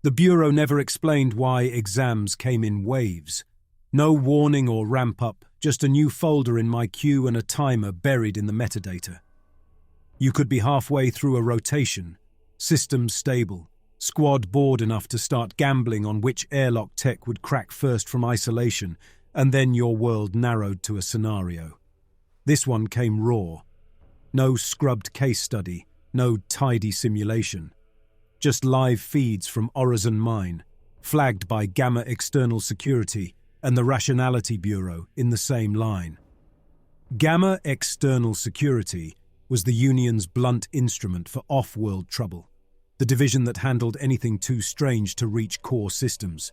The Bureau never explained why exams came in waves. No warning or ramp-up, just a new folder in my queue and a timer buried in the metadata. You could be halfway through a rotation, systems stable, squad bored enough to start gambling on which airlock tech would crack first from isolation, and then your world narrowed to a scenario. This one came raw. No scrubbed case study, no tidy simulation. Just live feeds from Horizon Mine, flagged by Gamma External Security and the Rationality Bureau in the same line. Gamma External Security was the Union's blunt instrument for off-world trouble, the division that handled anything too strange to reach core systems.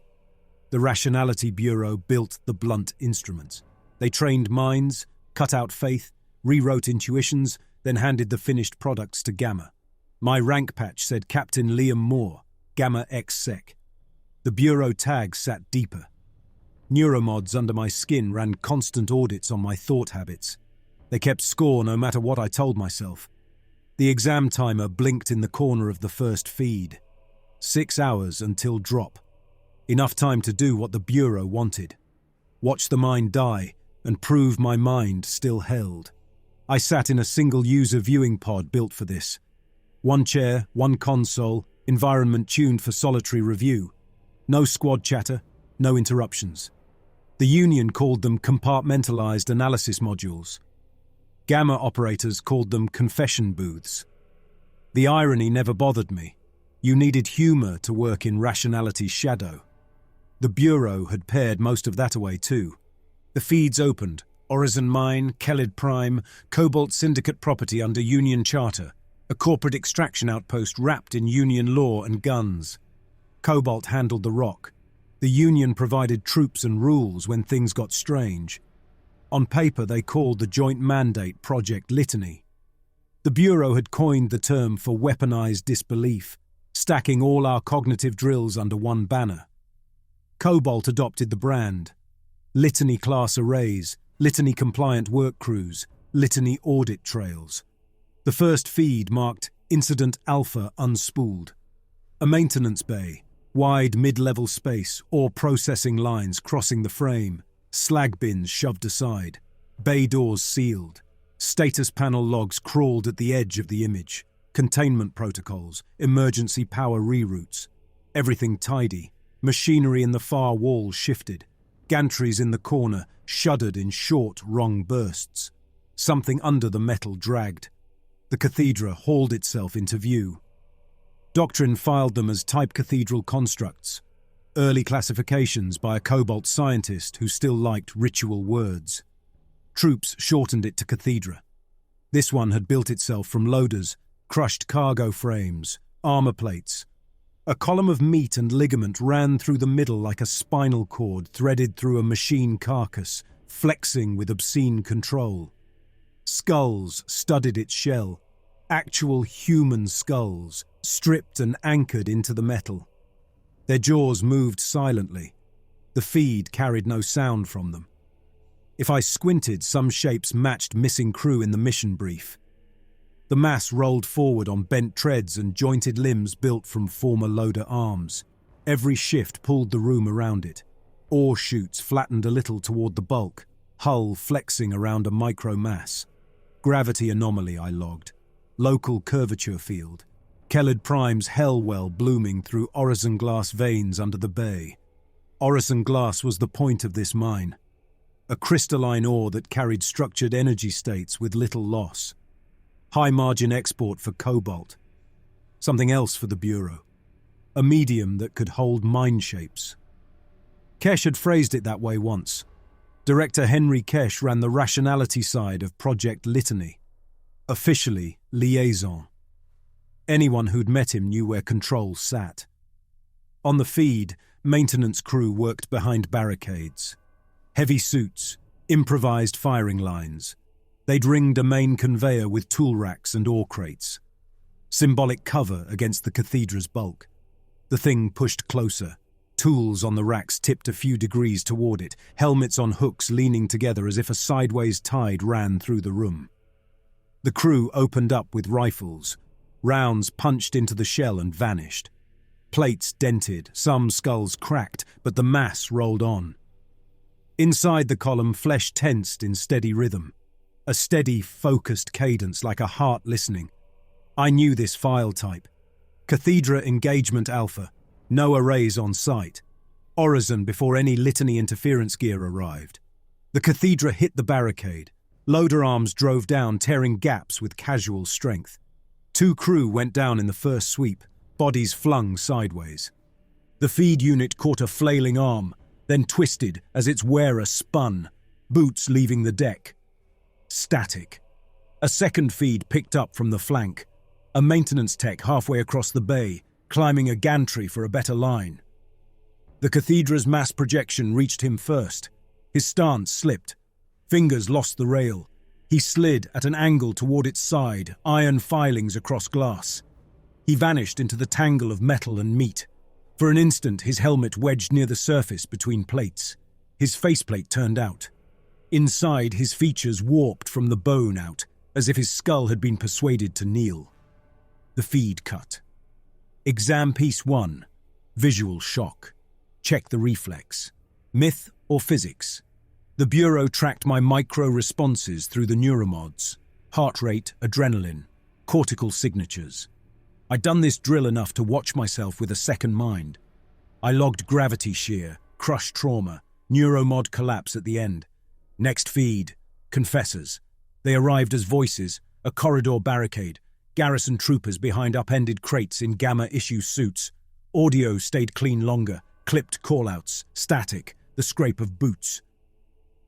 The Rationality Bureau built the blunt instruments. They trained minds, cut out faith, rewrote intuitions, then handed the finished products to Gamma. My rank patch said Captain Liam Moore, Gamma Ex-Sec. The Bureau tag sat deeper. Neuromods under my skin ran constant audits on my thought habits. They kept score no matter what I told myself. The exam timer blinked in the corner of the first feed. 6 hours until drop. Enough time to do what the Bureau wanted. Watch the mind die and prove my mind still held. I sat in a single-user viewing pod built for this. One chair, one console, environment tuned for solitary review. No squad chatter, no interruptions. The Union called them compartmentalized analysis modules. Gamma operators called them confession booths. The irony never bothered me. You needed humor to work in Rationality's shadow. The Bureau had pared most of that away too. The feeds opened. Horizon Mine, Kellid Prime, Cobalt Syndicate property under Union Charter, a corporate extraction outpost wrapped in Union law and guns. Cobalt handled the rock. The Union provided troops and rules when things got strange. On paper, they called the joint mandate Project Litany. The Bureau had coined the term for weaponized disbelief, stacking all our cognitive drills under one banner. Cobalt adopted the brand. Litany-class arrays, Litany-compliant work crews, Litany audit trails. The first feed marked Incident Alpha Unspooled. A maintenance bay, wide mid-level space, or processing lines crossing the frame, slag bins shoved aside, bay doors sealed. Status panel logs crawled at the edge of the image, containment protocols, emergency power reroutes. Everything tidy, machinery in the far wall shifted. Gantries in the corner shuddered in short, wrong bursts. Something under the metal dragged. The cathedra hauled itself into view. Doctrine filed them as type cathedral constructs, early classifications by a Cobalt scientist who still liked ritual words. Troops shortened it to cathedra. This one had built itself from loaders, crushed cargo frames, armor plates. A column of meat and ligament ran through the middle like a spinal cord threaded through a machine carcass, flexing with obscene control. Skulls studded its shell, actual human skulls, stripped and anchored into the metal. Their jaws moved silently. The feed carried no sound from them. If I squinted, some shapes matched missing crew in the mission brief. The mass rolled forward on bent treads and jointed limbs built from former loader arms. Every shift pulled the room around it. Ore chutes flattened a little toward the bulk, hull flexing around a micro mass. Gravity anomaly, I logged. Local curvature field. Kellid Prime's Hellworld blooming through orison glass veins under the bay. Orison glass was the point of this mine. A crystalline ore that carried structured energy states with little loss. High-margin export for cobalt. Something else for the Bureau. A medium that could hold mind shapes. Kesh had phrased it that way once. Director Henry Kesh ran the rationality side of Project Litany. Officially, liaison. Anyone who'd met him knew where control sat. On the feed, maintenance crew worked behind barricades. Heavy suits, improvised firing lines. They'd ringed a main conveyor with tool racks and ore crates. Symbolic cover against the cathedra's bulk. The thing pushed closer. Tools on the racks tipped a few degrees toward it, helmets on hooks leaning together as if a sideways tide ran through the room. The crew opened up with rifles. Rounds punched into the shell and vanished. Plates dented, some skulls cracked, but the mass rolled on. Inside the column, flesh tensed in steady rhythm. A steady, focused cadence like a heart listening. I knew this file type. Cathedra Engagement Alpha. No arrays on site. Orison before any litany interference gear arrived. The Cathedra hit the barricade. Loader arms drove down, tearing gaps with casual strength. 2 crew went down in the first sweep, bodies flung sideways. The feed unit caught a flailing arm, then twisted as its wearer spun, boots leaving the deck. Static. A second feed picked up from the flank. A maintenance tech halfway across the bay, climbing a gantry for a better line. The Cathedra's mass projection reached him first. His stance slipped. Fingers lost the rail. He slid at an angle toward its side, iron filings across glass. He vanished into the tangle of metal and meat. For an instant, his helmet wedged near the surface between plates. His faceplate turned out. Inside, his features warped from the bone out, as if his skull had been persuaded to kneel. The feed cut. Exam Piece 1. Visual shock. Check the reflex. Myth or physics? The Bureau tracked my micro-responses through the neuromods. Heart rate, adrenaline, cortical signatures. I'd done this drill enough to watch myself with a second mind. I logged gravity shear, crush trauma, neuromod collapse at the end. Next feed, confessors. They arrived as voices, a corridor barricade, garrison troopers behind upended crates in gamma-issue suits. Audio stayed clean longer, clipped callouts, static, the scrape of boots.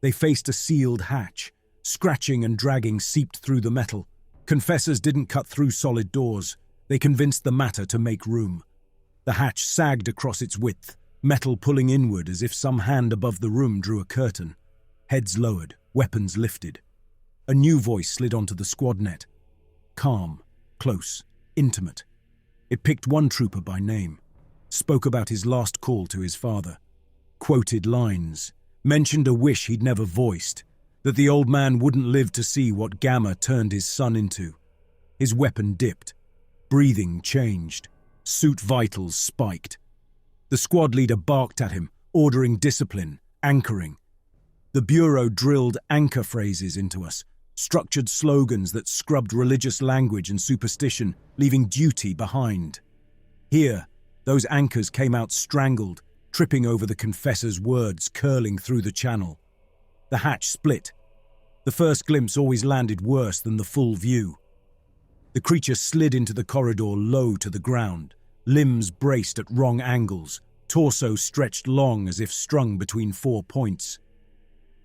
They faced a sealed hatch. Scratching and dragging seeped through the metal. Confessors didn't cut through solid doors. They convinced the matter to make room. The hatch sagged across its width, metal pulling inward as if some hand above the room drew a curtain. Heads lowered, weapons lifted. A new voice slid onto the squad net. Calm, close, intimate. It picked one trooper by name. Spoke about his last call to his father. Quoted lines. Mentioned a wish he'd never voiced, that the old man wouldn't live to see what Gamma turned his son into. His weapon dipped. Breathing changed. Suit vitals spiked. The squad leader barked at him, ordering discipline, anchoring. The Bureau drilled anchor phrases into us, structured slogans that scrubbed religious language and superstition, leaving duty behind. Here, those anchors came out strangled, tripping over the confessor's words curling through the channel. The hatch split. The first glimpse always landed worse than the full view. The creature slid into the corridor low to the ground, limbs braced at wrong angles, torso stretched long as if strung between 4 points.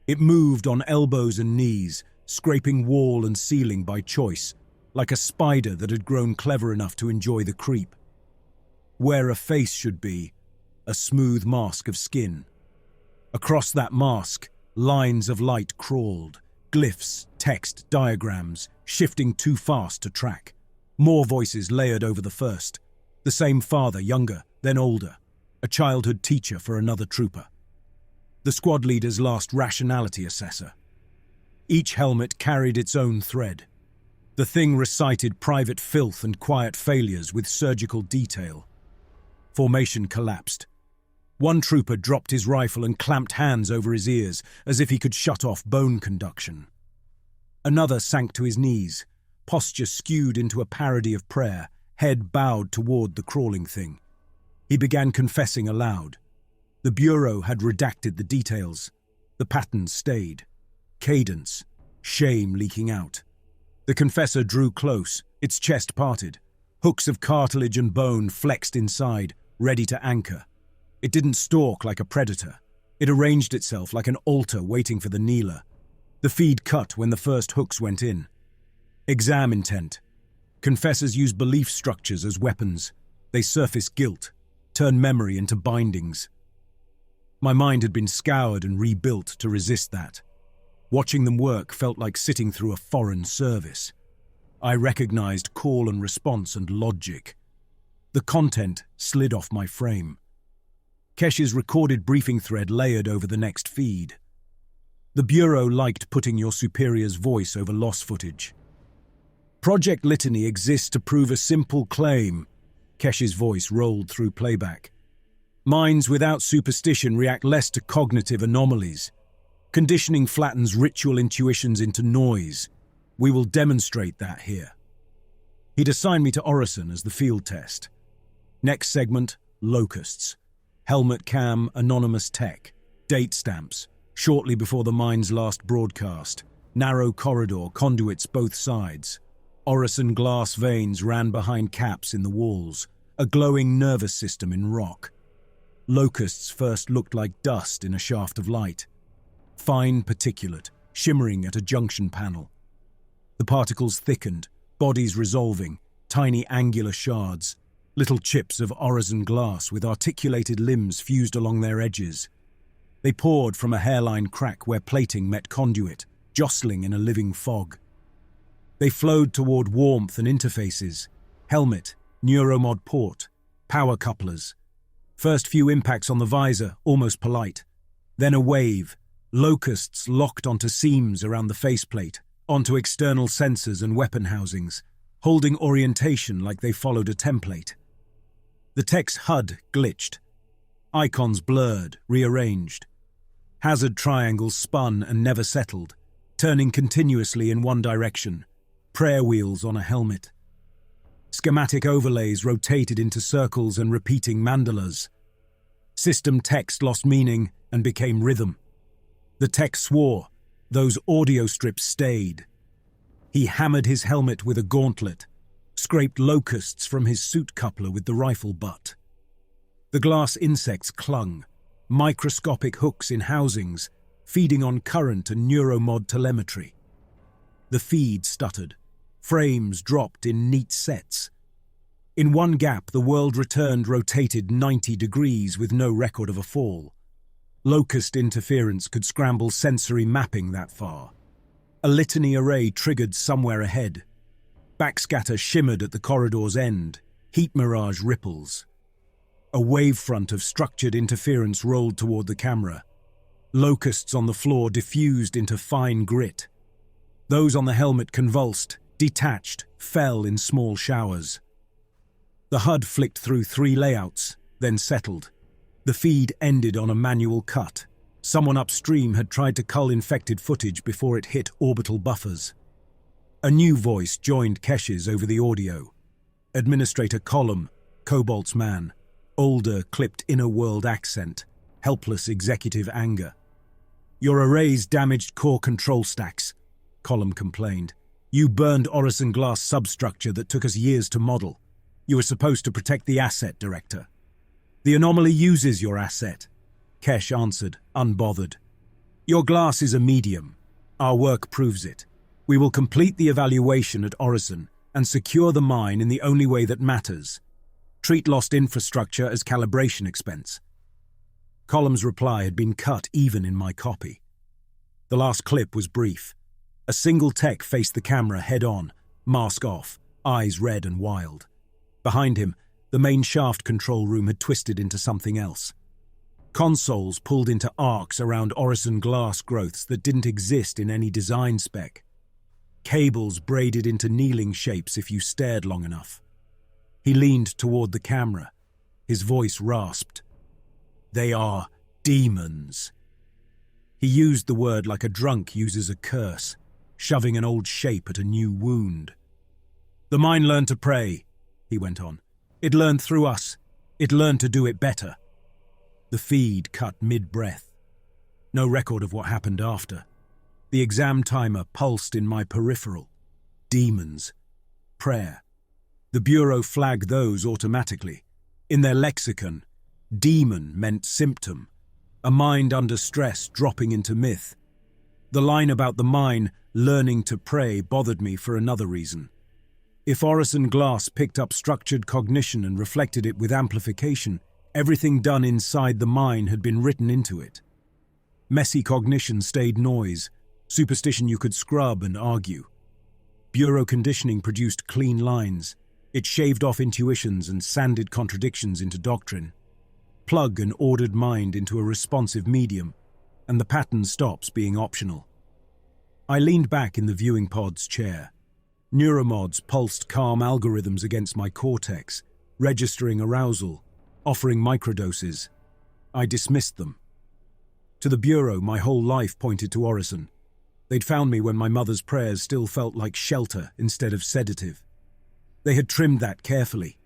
It moved on elbows and knees, scraping wall and ceiling by choice, like a spider that had grown clever enough to enjoy the creep. Where a face should be, a smooth mask of skin. Across that mask, lines of light crawled, glyphs, text, diagrams, shifting too fast to track. More voices layered over the first. The same father, younger, then older. A childhood teacher for another trooper. The squad leader's last rationality assessor. Each helmet carried its own thread. The thing recited private filth and quiet failures with surgical detail. Formation collapsed. One trooper dropped his rifle and clamped hands over his ears as if he could shut off bone conduction. Another sank to his knees, posture skewed into a parody of prayer, head bowed toward the crawling thing. He began confessing aloud. The Bureau had redacted the details. The patterns stayed. Cadence, shame leaking out. The confessor drew close, its chest parted. Hooks of cartilage and bone flexed inside, ready to anchor. It didn't stalk like a predator. It arranged itself like an altar waiting for the kneeler. The feed cut when the first hooks went in. Exam intent. Confessors use belief structures as weapons. They surface guilt, turn memory into bindings. My mind had been scoured and rebuilt to resist that. Watching them work felt like sitting through a foreign service. I recognized call and response and logic. The content slid off my frame. Kesh's recorded briefing thread layered over the next feed. The Bureau liked putting your superior's voice over loss footage. Project Litany exists to prove a simple claim. Kesh's voice rolled through playback. Minds without superstition react less to cognitive anomalies. Conditioning flattens ritual intuitions into noise. We will demonstrate that here. He'd assigned me to Orison as the field test. Next segment, locusts. Helmet cam, anonymous tech. Date stamps, shortly before the mine's last broadcast. Narrow corridor, conduits both sides. Orison glass veins ran behind caps in the walls. A glowing nervous system in rock. Locusts first looked like dust in a shaft of light. Fine particulate, shimmering at a junction panel. The particles thickened, bodies resolving, tiny angular shards, little chips of orison glass with articulated limbs fused along their edges. They poured from a hairline crack where plating met conduit, jostling in a living fog. They flowed toward warmth and interfaces, helmet, neuromod port, power couplers. First few impacts on the visor, almost polite. Then a wave, locusts locked onto seams around the faceplate, onto external sensors and weapon housings, holding orientation like they followed a template. The tech's HUD glitched. Icons blurred, rearranged. Hazard triangles spun and never settled, turning continuously in one direction. Prayer wheels on a helmet. Schematic overlays rotated into circles and repeating mandalas. System text lost meaning and became rhythm. The tech swore. Those audio strips stayed. He hammered his helmet with a gauntlet, scraped locusts from his suit coupler with the rifle butt. The glass insects clung, microscopic hooks in housings, feeding on current and neuromod telemetry. The feed stuttered. Frames dropped in neat sets. In one gap, the world returned rotated 90 degrees with no record of a fall. Locust interference could scramble sensory mapping that far. A litany array triggered somewhere ahead. Backscatter shimmered at the corridor's end, heat mirage ripples. A wavefront of structured interference rolled toward the camera. Locusts on the floor diffused into fine grit. Those on the helmet convulsed, detached, fell in small showers. The HUD flicked through 3 layouts, then settled. The feed ended on a manual cut. Someone upstream had tried to cull infected footage before it hit orbital buffers. A new voice joined Kesh's over the audio. Administrator Column, Cobalt's man. Older, clipped inner-world accent. Helpless executive anger. "Your arrays damaged core control stacks," Column complained. "You burned Orison glass substructure that took us years to model. You were supposed to protect the asset, Director." "The anomaly uses your asset," Kesh answered, unbothered. "Your glass is a medium. Our work proves it. We will complete the evaluation at Orison and secure the mine in the only way that matters. Treat lost infrastructure as calibration expense." Column's reply had been cut even in my copy. The last clip was brief. A single tech faced the camera head-on, mask off, eyes red and wild. Behind him, the main shaft control room had twisted into something else. Consoles pulled into arcs around Orison glass growths that didn't exist in any design spec. Cables braided into kneeling shapes if you stared long enough. He leaned toward the camera. His voice rasped. "They are demons." He used the word like a drunk uses a curse, shoving an old shape at a new wound. "The mine learned to pray," he went on. "It learned through us. It learned to do it better." The feed cut mid-breath. No record of what happened after. The exam timer pulsed in my peripheral. Demons. Prayer. The Bureau flagged those automatically. In their lexicon, demon meant symptom, a mind under stress dropping into myth. The line about the mine learning to pray bothered me for another reason. If Orison glass picked up structured cognition and reflected it with amplification, everything done inside the mine had been written into it. Messy cognition stayed noise, superstition you could scrub and argue. Bureau conditioning produced clean lines. It shaved off intuitions and sanded contradictions into doctrine. Plug an ordered mind into a responsive medium, and the pattern stops being optional. I leaned back in the viewing pod's chair. Neuromods pulsed calm algorithms against my cortex, registering arousal, offering microdoses. I dismissed them. To the Bureau, my whole life pointed to Orison. They'd found me when my mother's prayers still felt like shelter instead of sedative. They had trimmed that carefully.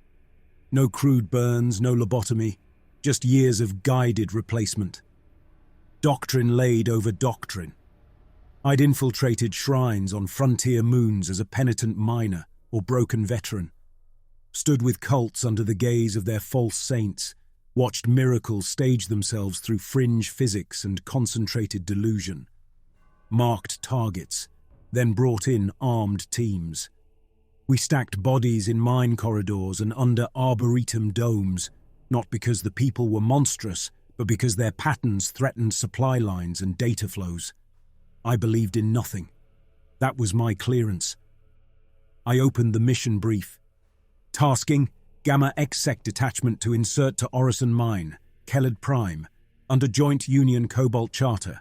No crude burns, no lobotomy, just years of guided replacement. Doctrine laid over doctrine. I'd infiltrated shrines on frontier moons as a penitent miner or broken veteran, stood with cults under the gaze of their false saints, watched miracles stage themselves through fringe physics and concentrated delusion, marked targets, then brought in armed teams. We stacked bodies in mine corridors and under arboretum domes, not because the people were monstrous, but because their patterns threatened supply lines and data flows. I believed in nothing. That was my clearance. I opened the mission brief. Tasking, Gamma Exec Detachment to insert to Orison Mine, Kelled Prime, under Joint Union Cobalt Charter.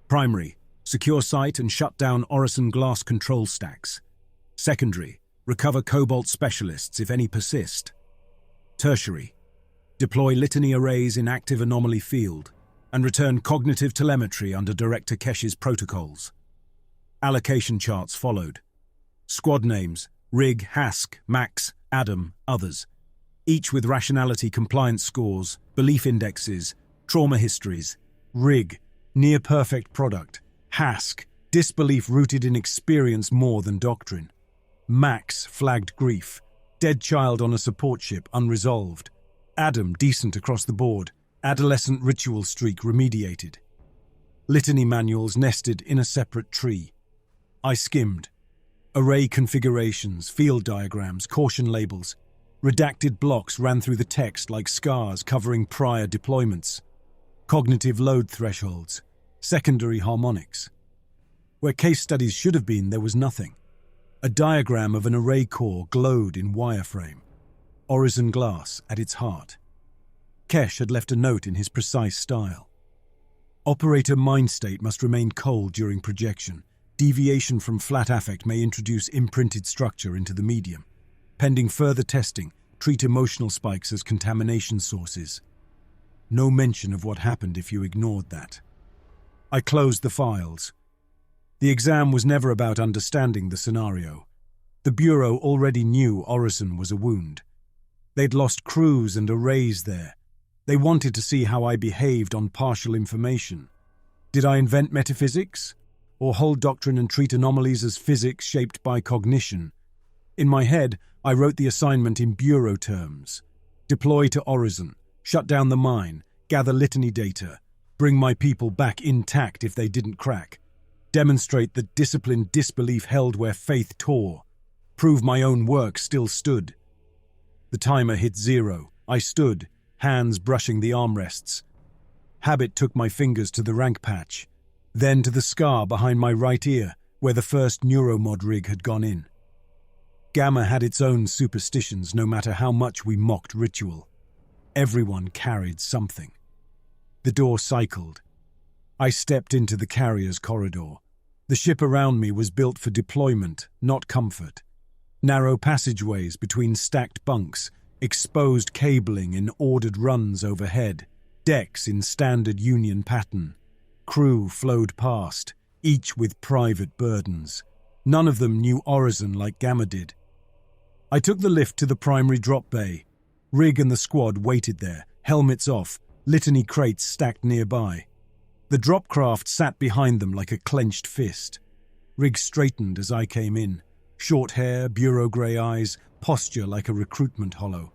Primary, secure site and shut down Orison glass control stacks. Secondary, recover Cobalt specialists if any persist. Tertiary, deploy litany arrays in active anomaly field and return cognitive telemetry under Director Kesh's protocols. Allocation charts followed. Squad names, Rig, Hask, Max, Adam, others. Each with rationality compliance scores, belief indexes, trauma histories. Rig, near-perfect product. Hask, disbelief rooted in experience more than doctrine. Max, flagged grief. Dead child on a support ship, unresolved. Adam, decent across the board. Adolescent ritual streak remediated. Litany manuals nested in a separate tree. I skimmed. Array configurations, field diagrams, caution labels. Redacted blocks ran through the text like scars covering prior deployments. Cognitive load thresholds. Secondary harmonics. Where case studies should have been, there was nothing. A diagram of an array core glowed in wireframe. Orison glass at its heart. Kesh had left a note in his precise style. Operator mind state must remain cold during projection. Deviation from flat affect may introduce imprinted structure into the medium. Pending further testing, treat emotional spikes as contamination sources. No mention of what happened if you ignored that. I closed the files. The exam was never about understanding the scenario. The Bureau already knew Orison was a wound. They'd lost crews and arrays there. They wanted to see how I behaved on partial information. Did I invent metaphysics? Or hold doctrine and treat anomalies as physics shaped by cognition? In my head, I wrote the assignment in Bureau terms. Deploy to Orison, shut down the mine, gather litany data, bring my people back intact if they didn't crack, demonstrate that disciplined disbelief held where faith tore, prove my own work still stood. The timer hit 0. I stood, hands brushing the armrests. Habit took my fingers to the rank patch, then to the scar behind my right ear where the first neuromod rig had gone in. Gamma had its own superstitions no matter how much we mocked ritual. Everyone carried something. The door cycled. I stepped into the carrier's corridor. The ship around me was built for deployment, not comfort. Narrow passageways between stacked bunks, exposed cabling in ordered runs overhead, decks in standard Union pattern. Crew flowed past, each with private burdens. None of them knew Orison like Gamma did. I took the lift to the primary drop bay. Rig and the squad waited there, helmets off, litany crates stacked nearby. The drop craft sat behind them like a clenched fist. Rig straightened as I came in. Short hair, bureau grey eyes, posture like a recruitment hollow.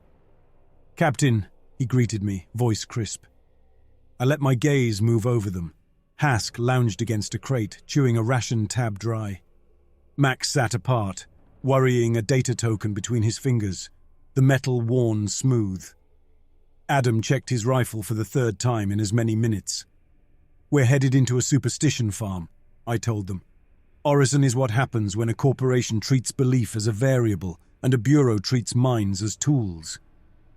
"Captain," he greeted me, voice crisp. I let my gaze move over them. Hask lounged against a crate, chewing a ration tab dry. Max sat apart, worrying a data token between his fingers, the metal worn smooth. Adam checked his rifle for the third time in as many minutes. "We're headed into a superstition farm," I told them. "Orison is what happens when a corporation treats belief as a variable and a bureau treats minds as tools.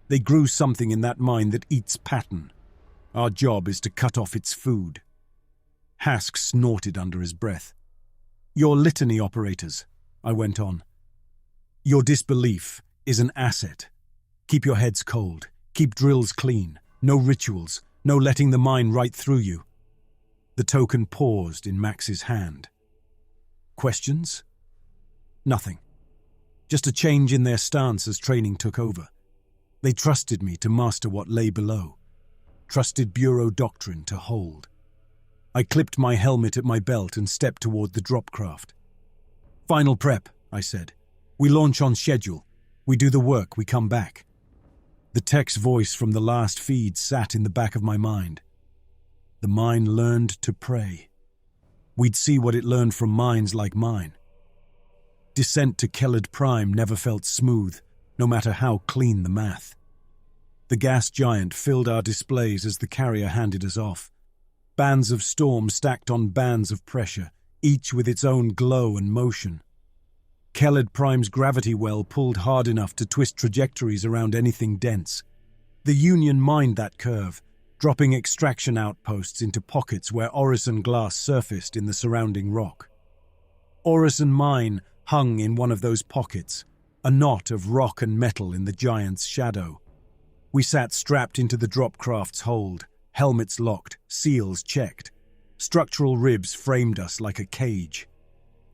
They grew something in that mind that eats pattern. Our job is to cut off its food." Hask snorted under his breath. "Your litany operators," I went on. "Your disbelief is an asset. Keep your heads cold. Keep drills clean. No rituals. No letting the mine right through you. The token paused in Max's hand. Questions? Nothing. Just a change in their stance as training took over. They trusted me to master what lay below. Trusted Bureau doctrine to hold. I clipped my helmet at my belt and stepped toward the drop craft. Final prep, I said. We launch on schedule. We do the work, we come back. The tech's voice from the last feed sat in the back of my mind. The mine learned to pray. We'd see what it learned from mines like mine. Descent to Kelled Prime never felt smooth, no matter how clean the math. The gas giant filled our displays as the carrier handed us off. Bands of storm stacked on bands of pressure, each with its own glow and motion. Kelled Prime's gravity well pulled hard enough to twist trajectories around anything dense. The Union mined that curve, dropping extraction outposts into pockets where Orison glass surfaced in the surrounding rock. Orison Mine hung in one of those pockets, a knot of rock and metal in the giant's shadow. We sat strapped into the drop craft's hold, helmets locked, seals checked. Structural ribs framed us like a cage.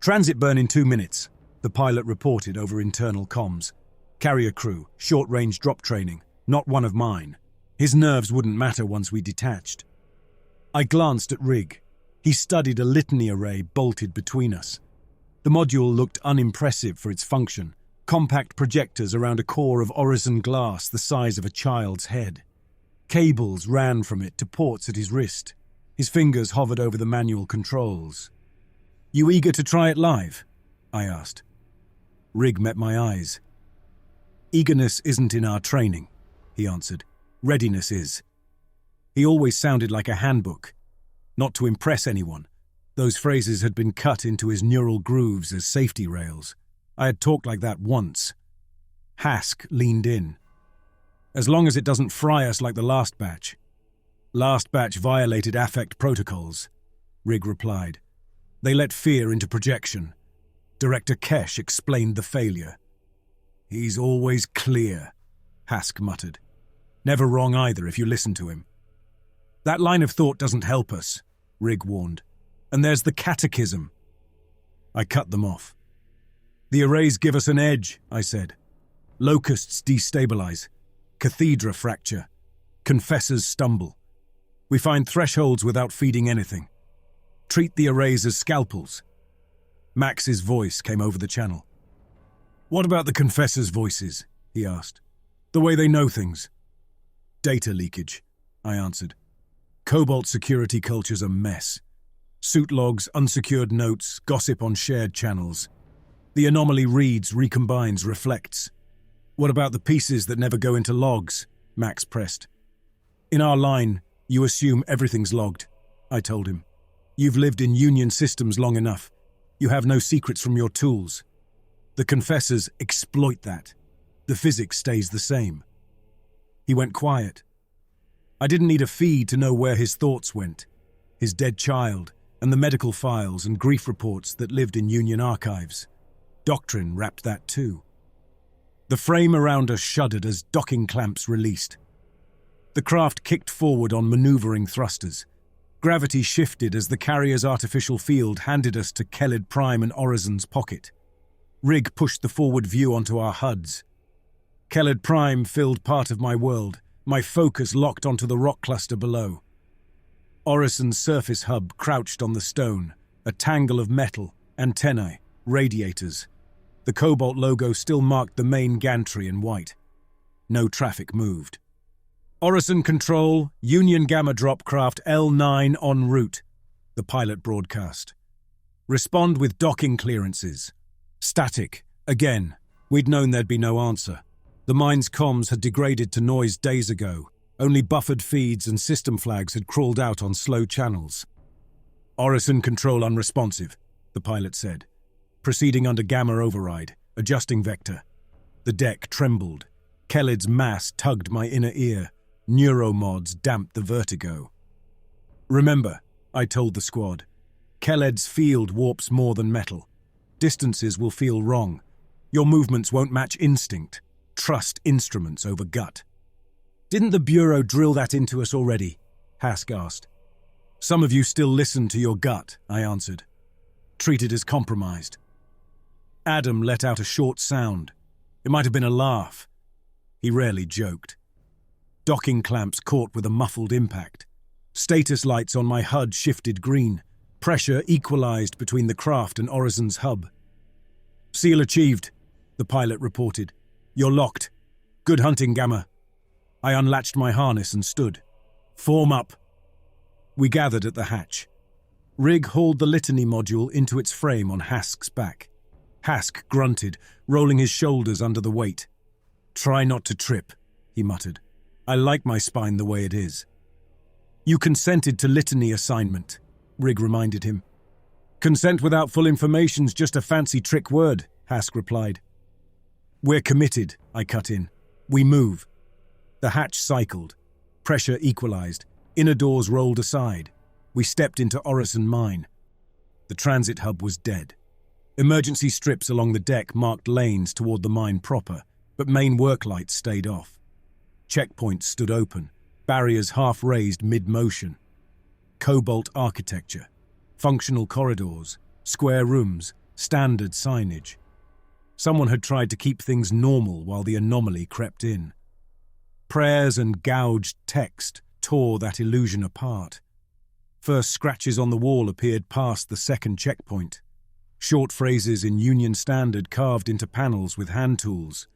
Transit burn in 2 minutes, the pilot reported over internal comms. Carrier crew, short-range drop training, not one of mine. His nerves wouldn't matter once we detached. I glanced at Rig. He studied a litany array bolted between us. The module looked unimpressive for its function. Compact projectors around a core of Orison glass the size of a child's head. Cables ran from it to ports at his wrist. His fingers hovered over the manual controls. "You eager to try it live?" I asked. Rig met my eyes. "Eagerness isn't in our training," he answered. "Readiness is." He always sounded like a handbook. Not to impress anyone. Those phrases had been cut into his neural grooves as safety rails. I had talked like that once. Hask leaned in. "As long as it doesn't fry us like the last batch." "Last batch violated affect protocols," Rig replied. "They let fear into projection." Director Kesh explained the failure. "He's always clear," Hask muttered. "Never wrong either if you listen to him." "That line of thought doesn't help us," Rig warned. "And there's the catechism." I cut them off. "The arrays give us an edge," I said. "Locusts destabilize. Cathedra fracture. Confessors stumble. We find thresholds without feeding anything. Treat the arrays as scalpels." Max's voice came over the channel. "What about the confessors' voices?" he asked. "The way they know things." "Data leakage," I answered. "Cobalt security culture's a mess. Suit logs, unsecured notes, gossip on shared channels. The anomaly reads, recombines, reflects." "What about the pieces that never go into logs?" Max pressed. "In our line, you assume everything's logged," I told him. "You've lived in Union systems long enough. You have no secrets from your tools. The confessors exploit that. The physics stays the same." He went quiet. I didn't need a feed to know where his thoughts went. His dead child, and the medical files and grief reports that lived in Union archives. Doctrine wrapped that too. The frame around us shuddered as docking clamps released. The craft kicked forward on maneuvering thrusters. Gravity shifted as the carrier's artificial field handed us to Kelled Prime and Orison's pocket. Rig pushed the forward view onto our HUDs. Kelled Prime filled part of my world, my focus locked onto the rock cluster below. Orison's surface hub crouched on the stone, a tangle of metal, antennae, radiators. The Cobalt logo still marked the main gantry in white. No traffic moved. "Orison Control, Union Gamma Drop Craft L9 en route," the pilot broadcast. "Respond with docking clearances." Static. Again. We'd known there'd be no answer. The mine's comms had degraded to noise days ago. Only buffered feeds and system flags had crawled out on slow channels. "Orison Control unresponsive," the pilot said. Proceeding under gamma override, adjusting vector. The deck trembled. Kelled's mass tugged my inner ear. Neuromods damped the vertigo. "Remember," I told the squad, "Kelled's field warps more than metal. Distances will feel wrong. Your movements won't match instinct. Trust instruments over gut. Didn't the Bureau drill that into us already? Hask asked. Some of you still listen to your gut, I answered. Treat it as compromised. Adam let out a short sound. It might have been a laugh. He rarely joked. Docking clamps caught with a muffled impact. Status lights on my HUD shifted green. Pressure equalized between the craft and Orison's hub. Seal achieved, the pilot reported. You're locked. Good hunting, Gamma. I unlatched my harness and stood. Form up. We gathered at the hatch. Rig hauled the litany module into its frame on Hask's back. Hask grunted, rolling his shoulders under the weight. Try not to trip, he muttered. I like my spine the way it is. You consented to litany assignment, Rig reminded him. Consent without full information's just a fancy trick word, Hask replied. We're committed, I cut in. We move. The hatch cycled. Pressure equalized. Inner doors rolled aside. We stepped into Orison Mine. The transit hub was dead. Emergency strips along the deck marked lanes toward the mine proper, but main work lights stayed off. Checkpoints stood open, barriers half raised mid-motion. Cobalt architecture, functional corridors, square rooms, standard signage. Someone had tried to keep things normal while the anomaly crept in. Prayers and gouged text tore that illusion apart. First scratches on the wall appeared past the second checkpoint. Short phrases in Union Standard carved into panels with hand tools.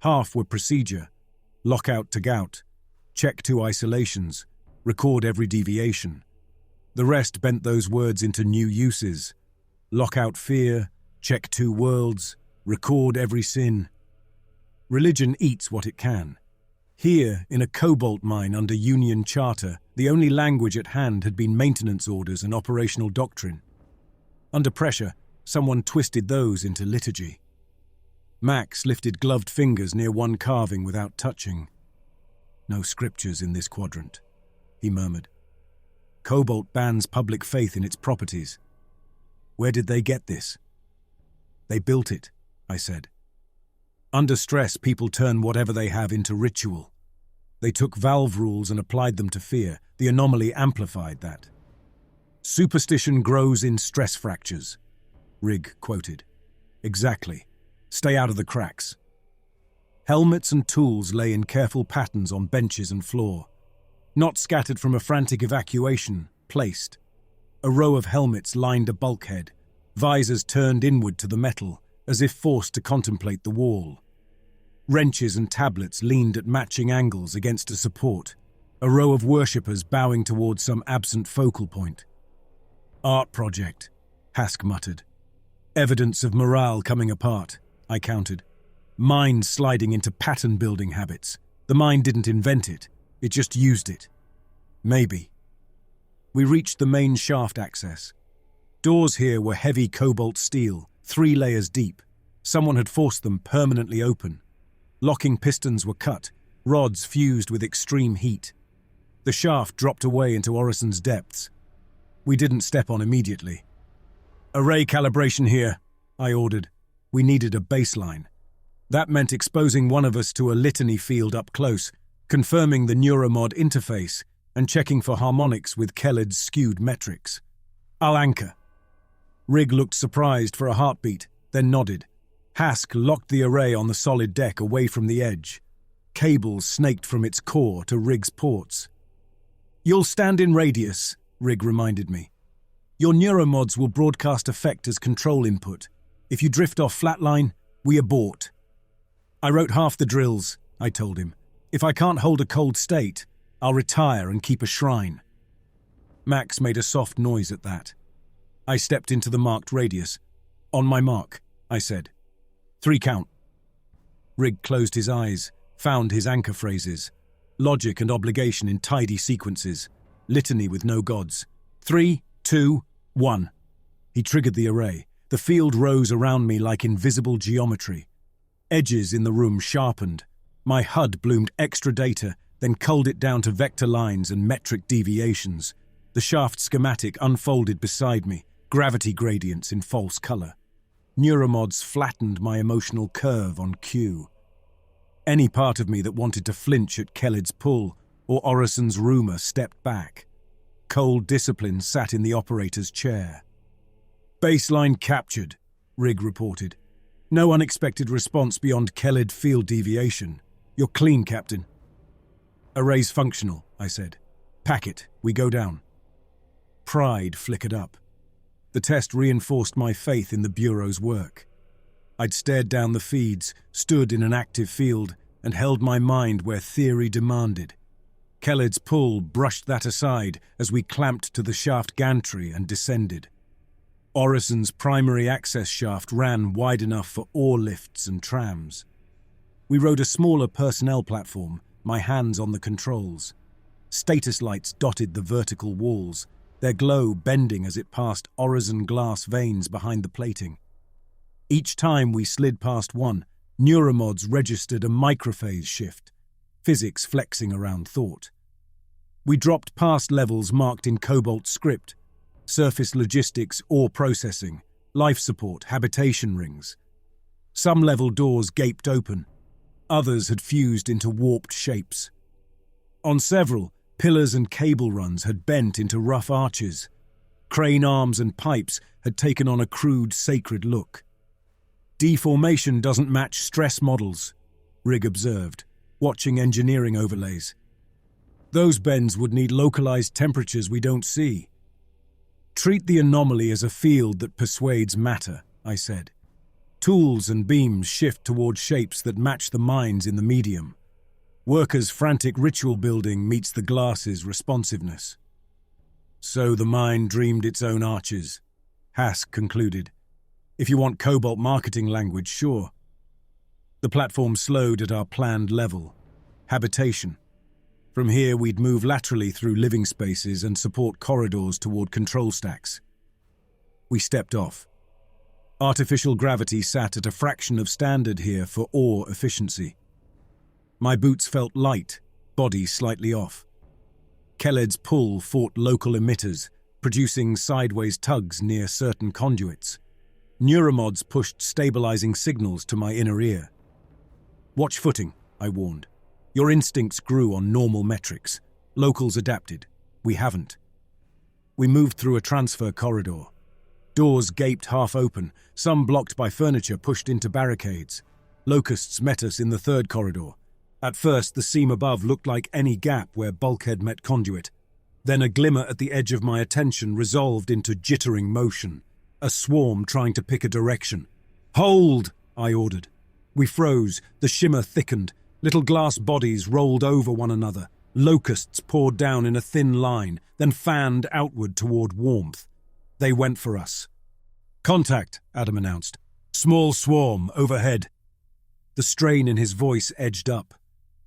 Half were procedure. Lockout to gout. Check 2 isolations. Record every deviation. The rest bent those words into new uses. Lockout fear. Check 2 worlds. Record every sin. Religion eats what it can. Here, in a cobalt mine under Union Charter, the only language at hand had been maintenance orders and operational doctrine. Under pressure, someone twisted those into liturgy. Max lifted gloved fingers near one carving without touching. No scriptures in this quadrant, he murmured. Cobalt bans public faith in its properties. Where did they get this? They built it, I said. Under stress, people turn whatever they have into ritual. They took valve rules and applied them to fear. The anomaly amplified that. Superstition grows in stress fractures, Rig quoted. Exactly. Stay out of the cracks. Helmets and tools lay in careful patterns on benches and floor. Not scattered from a frantic evacuation, placed. A row of helmets lined a bulkhead, visors turned inward to the metal, as if forced to contemplate the wall. Wrenches and tablets leaned at matching angles against a support, a row of worshippers bowing towards some absent focal point. Art project, Hask muttered. Evidence of morale coming apart, I countered. Mind sliding into pattern-building habits. The mind didn't invent it, it just used it. Maybe. We reached the main shaft access. Doors here were heavy cobalt steel, 3 layers deep. Someone had forced them permanently open. Locking pistons were cut, rods fused with extreme heat. The shaft dropped away into Orison's depths. We didn't step on immediately. Array calibration here, I ordered. We needed a baseline. That meant exposing one of us to a litany field up close, confirming the neuromod interface, and checking for harmonics with Kelled's skewed metrics. I'll anchor. Rig looked surprised for a heartbeat, then nodded. Hask locked the array on the solid deck away from the edge. Cables snaked from its core to Rig's ports. You'll stand in radius, Rig reminded me. Your neuromods will broadcast effect as control input. If you drift off flatline, we abort. I wrote half the drills, I told him. If I can't hold a cold state, I'll retire and keep a shrine. Max made a soft noise at that. I stepped into the marked radius. On my mark, I said. 3 count. Rig closed his eyes, found his anchor phrases. Logic and obligation in tidy sequences. Litany with no gods. 3, 2, 1. He triggered the array. The field rose around me like invisible geometry. Edges in the room sharpened. My HUD bloomed extra data, then culled it down to vector lines and metric deviations. The shaft schematic unfolded beside me, gravity gradients in false color. Neuromods flattened my emotional curve on cue. Any part of me that wanted to flinch at Kelled's pull or Orison's rumour stepped back. Cold discipline sat in the operator's chair. "Baseline captured," Rig reported. "No unexpected response beyond Kelled field deviation. You're clean, Captain." "Array's functional," I said. "Pack it, we go down." Pride flickered up. The test reinforced my faith in the Bureau's work. I'd stared down the feeds, stood in an active field, and held my mind where theory demanded. Kelled's pull brushed that aside as we clamped to the shaft gantry and descended. Orison's primary access shaft ran wide enough for ore lifts and trams. We rode a smaller personnel platform, my hands on the controls. Status lights dotted the vertical walls, their glow bending as it passed Orison glass veins behind the plating. Each time we slid past one, neuromods registered a microphase shift, physics flexing around thought. We dropped past levels marked in Cobalt script, surface logistics, ore processing, life support, habitation rings. Some level doors gaped open, others had fused into warped shapes. On several, pillars and cable runs had bent into rough arches. Crane arms and pipes had taken on a crude, sacred look. "Deformation doesn't match stress models," Rig observed, watching engineering overlays. "Those bends would need localized temperatures we don't see." "Treat the anomaly as a field that persuades matter," I said. "Tools and beams shift toward shapes that match the minds in the medium. Workers' frantic ritual building meets the glass's responsiveness." "So the mind dreamed its own arches," Hask concluded. "If you want Cobalt marketing language, sure." The platform slowed at our planned level. Habitation. From here we'd move laterally through living spaces and support corridors toward control stacks. We stepped off. Artificial gravity sat at a fraction of standard here for ore efficiency. My boots felt light, body slightly off. Kelled's pull fought local emitters, producing sideways tugs near certain conduits. Neuromods pushed stabilizing signals to my inner ear. "Watch footing," I warned. "Your instincts grew on normal metrics. Locals adapted. We haven't." We moved through a transfer corridor. Doors gaped half open, some blocked by furniture pushed into barricades. Locusts met us in the third corridor. At first, the seam above looked like any gap where bulkhead met conduit. Then a glimmer at the edge of my attention resolved into jittering motion. A swarm trying to pick a direction. "Hold!" I ordered. We froze, the shimmer thickened. Little glass bodies rolled over one another. Locusts poured down in a thin line, then fanned outward toward warmth. They went for us. "Contact," Adam announced. "Small swarm, overhead." The strain in his voice edged up.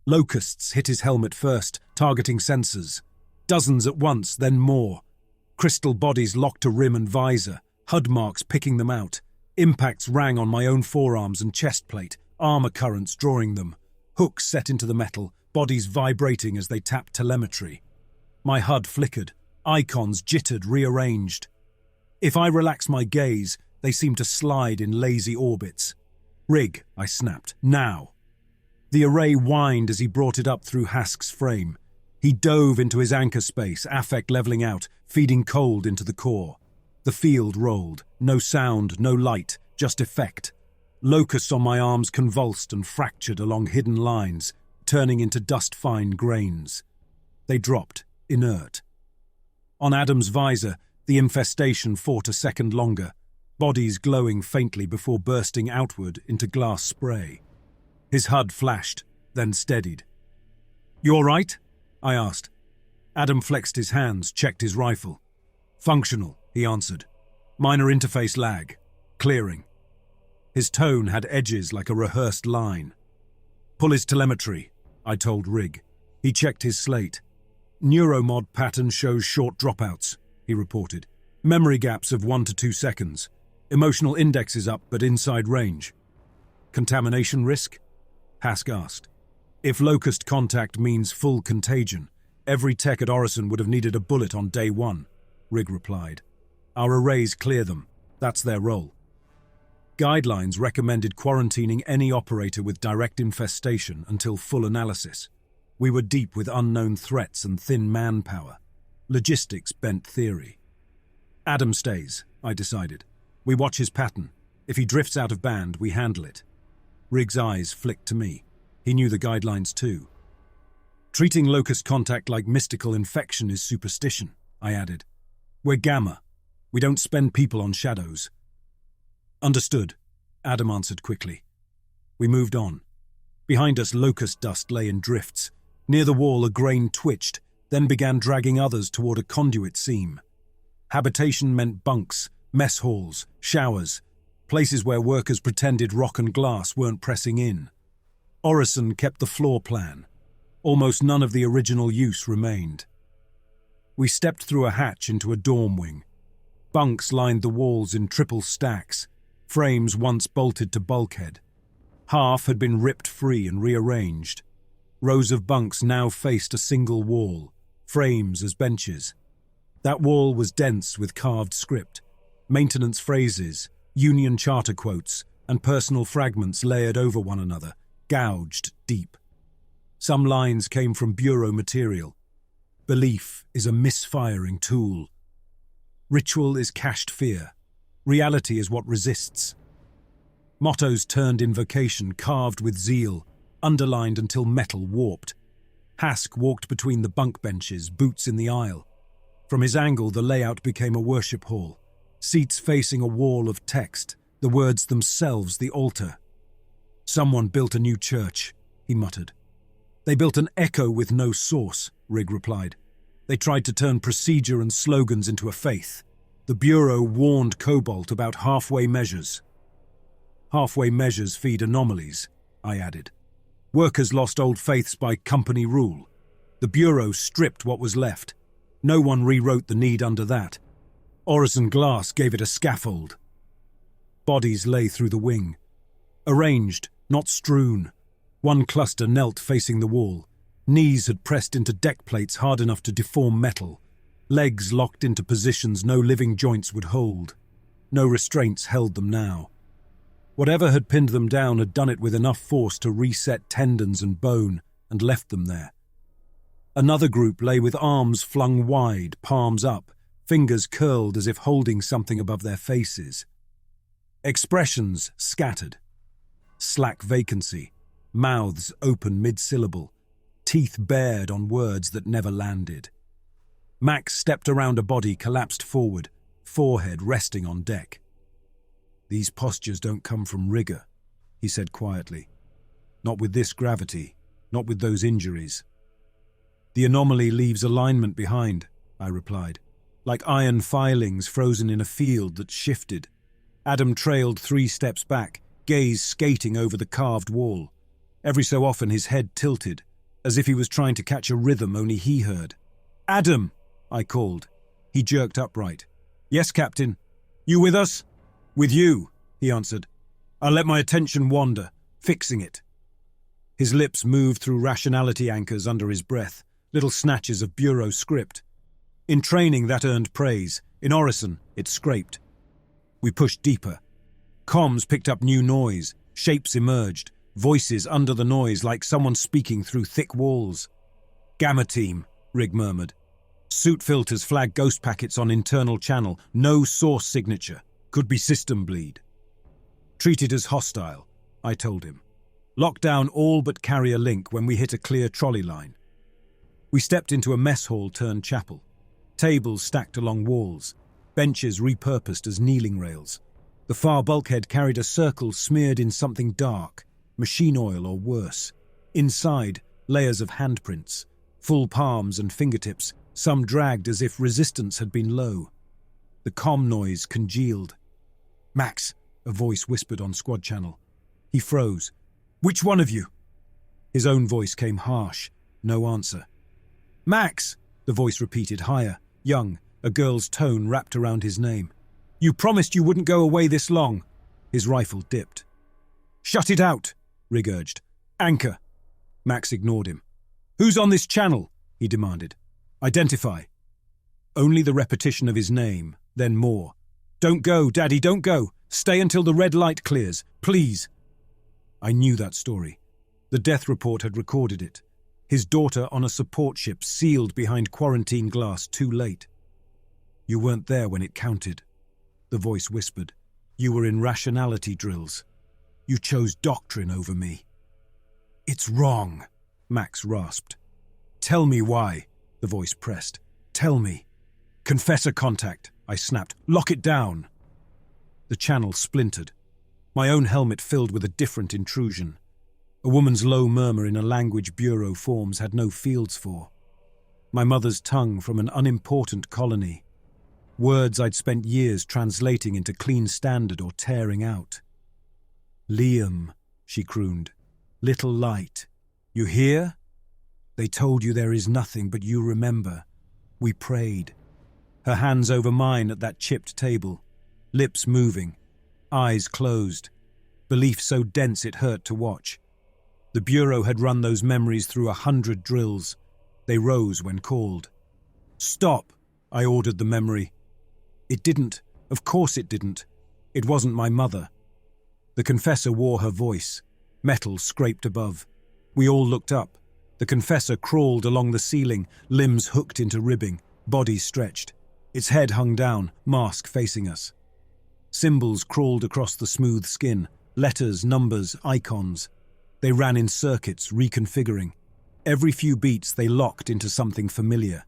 Locusts hit his helmet first, targeting sensors. Dozens at once, then more. Crystal bodies locked to rim and visor, HUD marks picking them out. Impacts rang on my own forearms and chest plate, armor currents drawing them. Hooks set into the metal, bodies vibrating as they tapped telemetry. My HUD flickered, icons jittered, rearranged. If I relaxed my gaze, they seemed to slide in lazy orbits. "Rig," I snapped. "Now." The array whined as he brought it up through Hask's frame. He dove into his anchor space, affect leveling out, feeding cold into the core. The field rolled. No sound, no light, just effect. Locusts on my arms convulsed and fractured along hidden lines, turning into dust-fine grains. They dropped, inert. On Adam's visor, the infestation fought a second longer, bodies glowing faintly before bursting outward into glass spray. His HUD flashed, then steadied. "You all right?" I asked. Adam flexed his hands, checked his rifle. "Functional," he answered. "Minor interface lag. Clearing." His tone had edges like a rehearsed line. "Pull his telemetry," I told Rig. He checked his slate. "Neuromod pattern shows short dropouts," he reported. "Memory gaps of 1 to 2 seconds. Emotional index is up, but inside range." "Contamination risk?" Hask asked. "If locust contact means full contagion, every tech at Orison would have needed a bullet on day one," Rig replied. "Our arrays clear them. That's their role." Guidelines recommended quarantining any operator with direct infestation until full analysis. We were deep with unknown threats and thin manpower. Logistics bent theory. Adam stays, I decided. We watch his pattern. If he drifts out of band, we handle it. Riggs' eyes flicked to me. He knew the guidelines too. Treating locust contact like mystical infection is superstition, I added. We're Gamma. We don't spend people on shadows. Understood, Adam answered quickly. We moved on. Behind us, locust dust lay in drifts. Near the wall, a grain twitched, then began dragging others toward a conduit seam. Habitation meant bunks, mess halls, showers, places where workers pretended rock and glass weren't pressing in. Orison kept the floor plan. Almost none of the original use remained. We stepped through a hatch into a dorm wing. Bunks lined the walls in triple stacks, frames once bolted to bulkhead. Half had been ripped free and rearranged. Rows of bunks now faced a single wall, frames as benches. That wall was dense with carved script, maintenance phrases, union charter quotes, and personal fragments layered over one another, gouged deep. Some lines came from bureau material. Belief is a misfiring tool. Ritual is cached fear. Reality is what resists. Mottos turned invocation, carved with zeal, underlined until metal warped. Hask walked between the bunk benches, boots in the aisle. From his angle, the layout became a worship hall. Seats facing a wall of text, the words themselves the altar. Someone built a new church, he muttered. They built an echo with no source, Rigg replied. They tried to turn procedure and slogans into a faith. The Bureau warned Cobalt about halfway measures. Halfway measures feed anomalies, I added. Workers lost old faiths by company rule. The Bureau stripped what was left. No one rewrote the need under that. Orison Glass gave it a scaffold. Bodies lay through the wing. Arranged, not strewn. One cluster knelt facing the wall. Knees had pressed into deck plates hard enough to deform metal. Legs locked into positions no living joints would hold. No restraints held them now. Whatever had pinned them down had done it with enough force to reset tendons and bone, and left them there. Another group lay with arms flung wide, palms up, fingers curled as if holding something above their faces. Expressions scattered. Slack vacancy, mouths open mid-syllable, teeth bared on words that never landed. Max stepped around a body collapsed forward, forehead resting on deck. These postures don't come from rigor, he said quietly. Not with this gravity, not with those injuries. The anomaly leaves alignment behind, I replied, like iron filings frozen in a field that shifted. Adam trailed 3 steps back, gaze skating over the carved wall. Every so often his head tilted, as if he was trying to catch a rhythm only he heard. Adam, I called. He jerked upright. Yes, Captain. You with us? With you, he answered. I'll let my attention wander, fixing it. His lips moved through rationality anchors under his breath, little snatches of bureau script. In training, that earned praise. In Orison, it scraped. We pushed deeper. Comms picked up new noise. Shapes emerged. Voices under the noise like someone speaking through thick walls. Gamma team, Rigg murmured. Suit filters flag ghost packets on internal channel. No source signature. Could be system bleed. Treated as hostile, I told him. Lock down all but carrier link when we hit a clear trolley line. We stepped into a mess hall turned chapel. Tables stacked along walls. Benches repurposed as kneeling rails. The far bulkhead carried a circle smeared in something dark, machine oil or worse. Inside, layers of handprints, full palms and fingertips, some dragged as if resistance had been low. The comm noise congealed. Max, a voice whispered on squad channel. He froze. Which one of you? His own voice came harsh. No answer. Max, the voice repeated higher, young, a girl's tone wrapped around his name. You promised you wouldn't go away this long. His rifle dipped. Shut it out, Rigg urged. Anchor. Max ignored him. Who's on this channel? He demanded. Identify. Only the repetition of his name, then more. "Don't go, Daddy, don't go. Stay until the red light clears, please." I knew that story. The death report had recorded it. His daughter on a support ship sealed behind quarantine glass too late. "You weren't there when it counted," the voice whispered. "You were in rationality drills. You chose doctrine over me." "It's wrong," Max rasped. "Tell me why," the voice pressed. "Tell me." "Confessor contact," I snapped. "Lock it down." The channel splintered. My own helmet filled with a different intrusion. A woman's low murmur in a language Bureau forms had no fields for. My mother's tongue from an unimportant colony. Words I'd spent years translating into clean standard or tearing out. "Liam," she crooned. "Little light. You hear? They told you there is nothing, but you remember. We prayed." Her hands over mine at that chipped table. Lips moving. Eyes closed. Belief so dense it hurt to watch. The Bureau had run those memories through 100 drills. They rose when called. "Stop," I ordered the memory. It didn't. Of course it didn't. It wasn't my mother. The confessor wore her voice. Metal scraped above. We all looked up. The confessor crawled along the ceiling, limbs hooked into ribbing, body stretched. Its head hung down, mask facing us. Symbols crawled across the smooth skin, letters, numbers, icons. They ran in circuits, reconfiguring. Every few beats they locked into something familiar.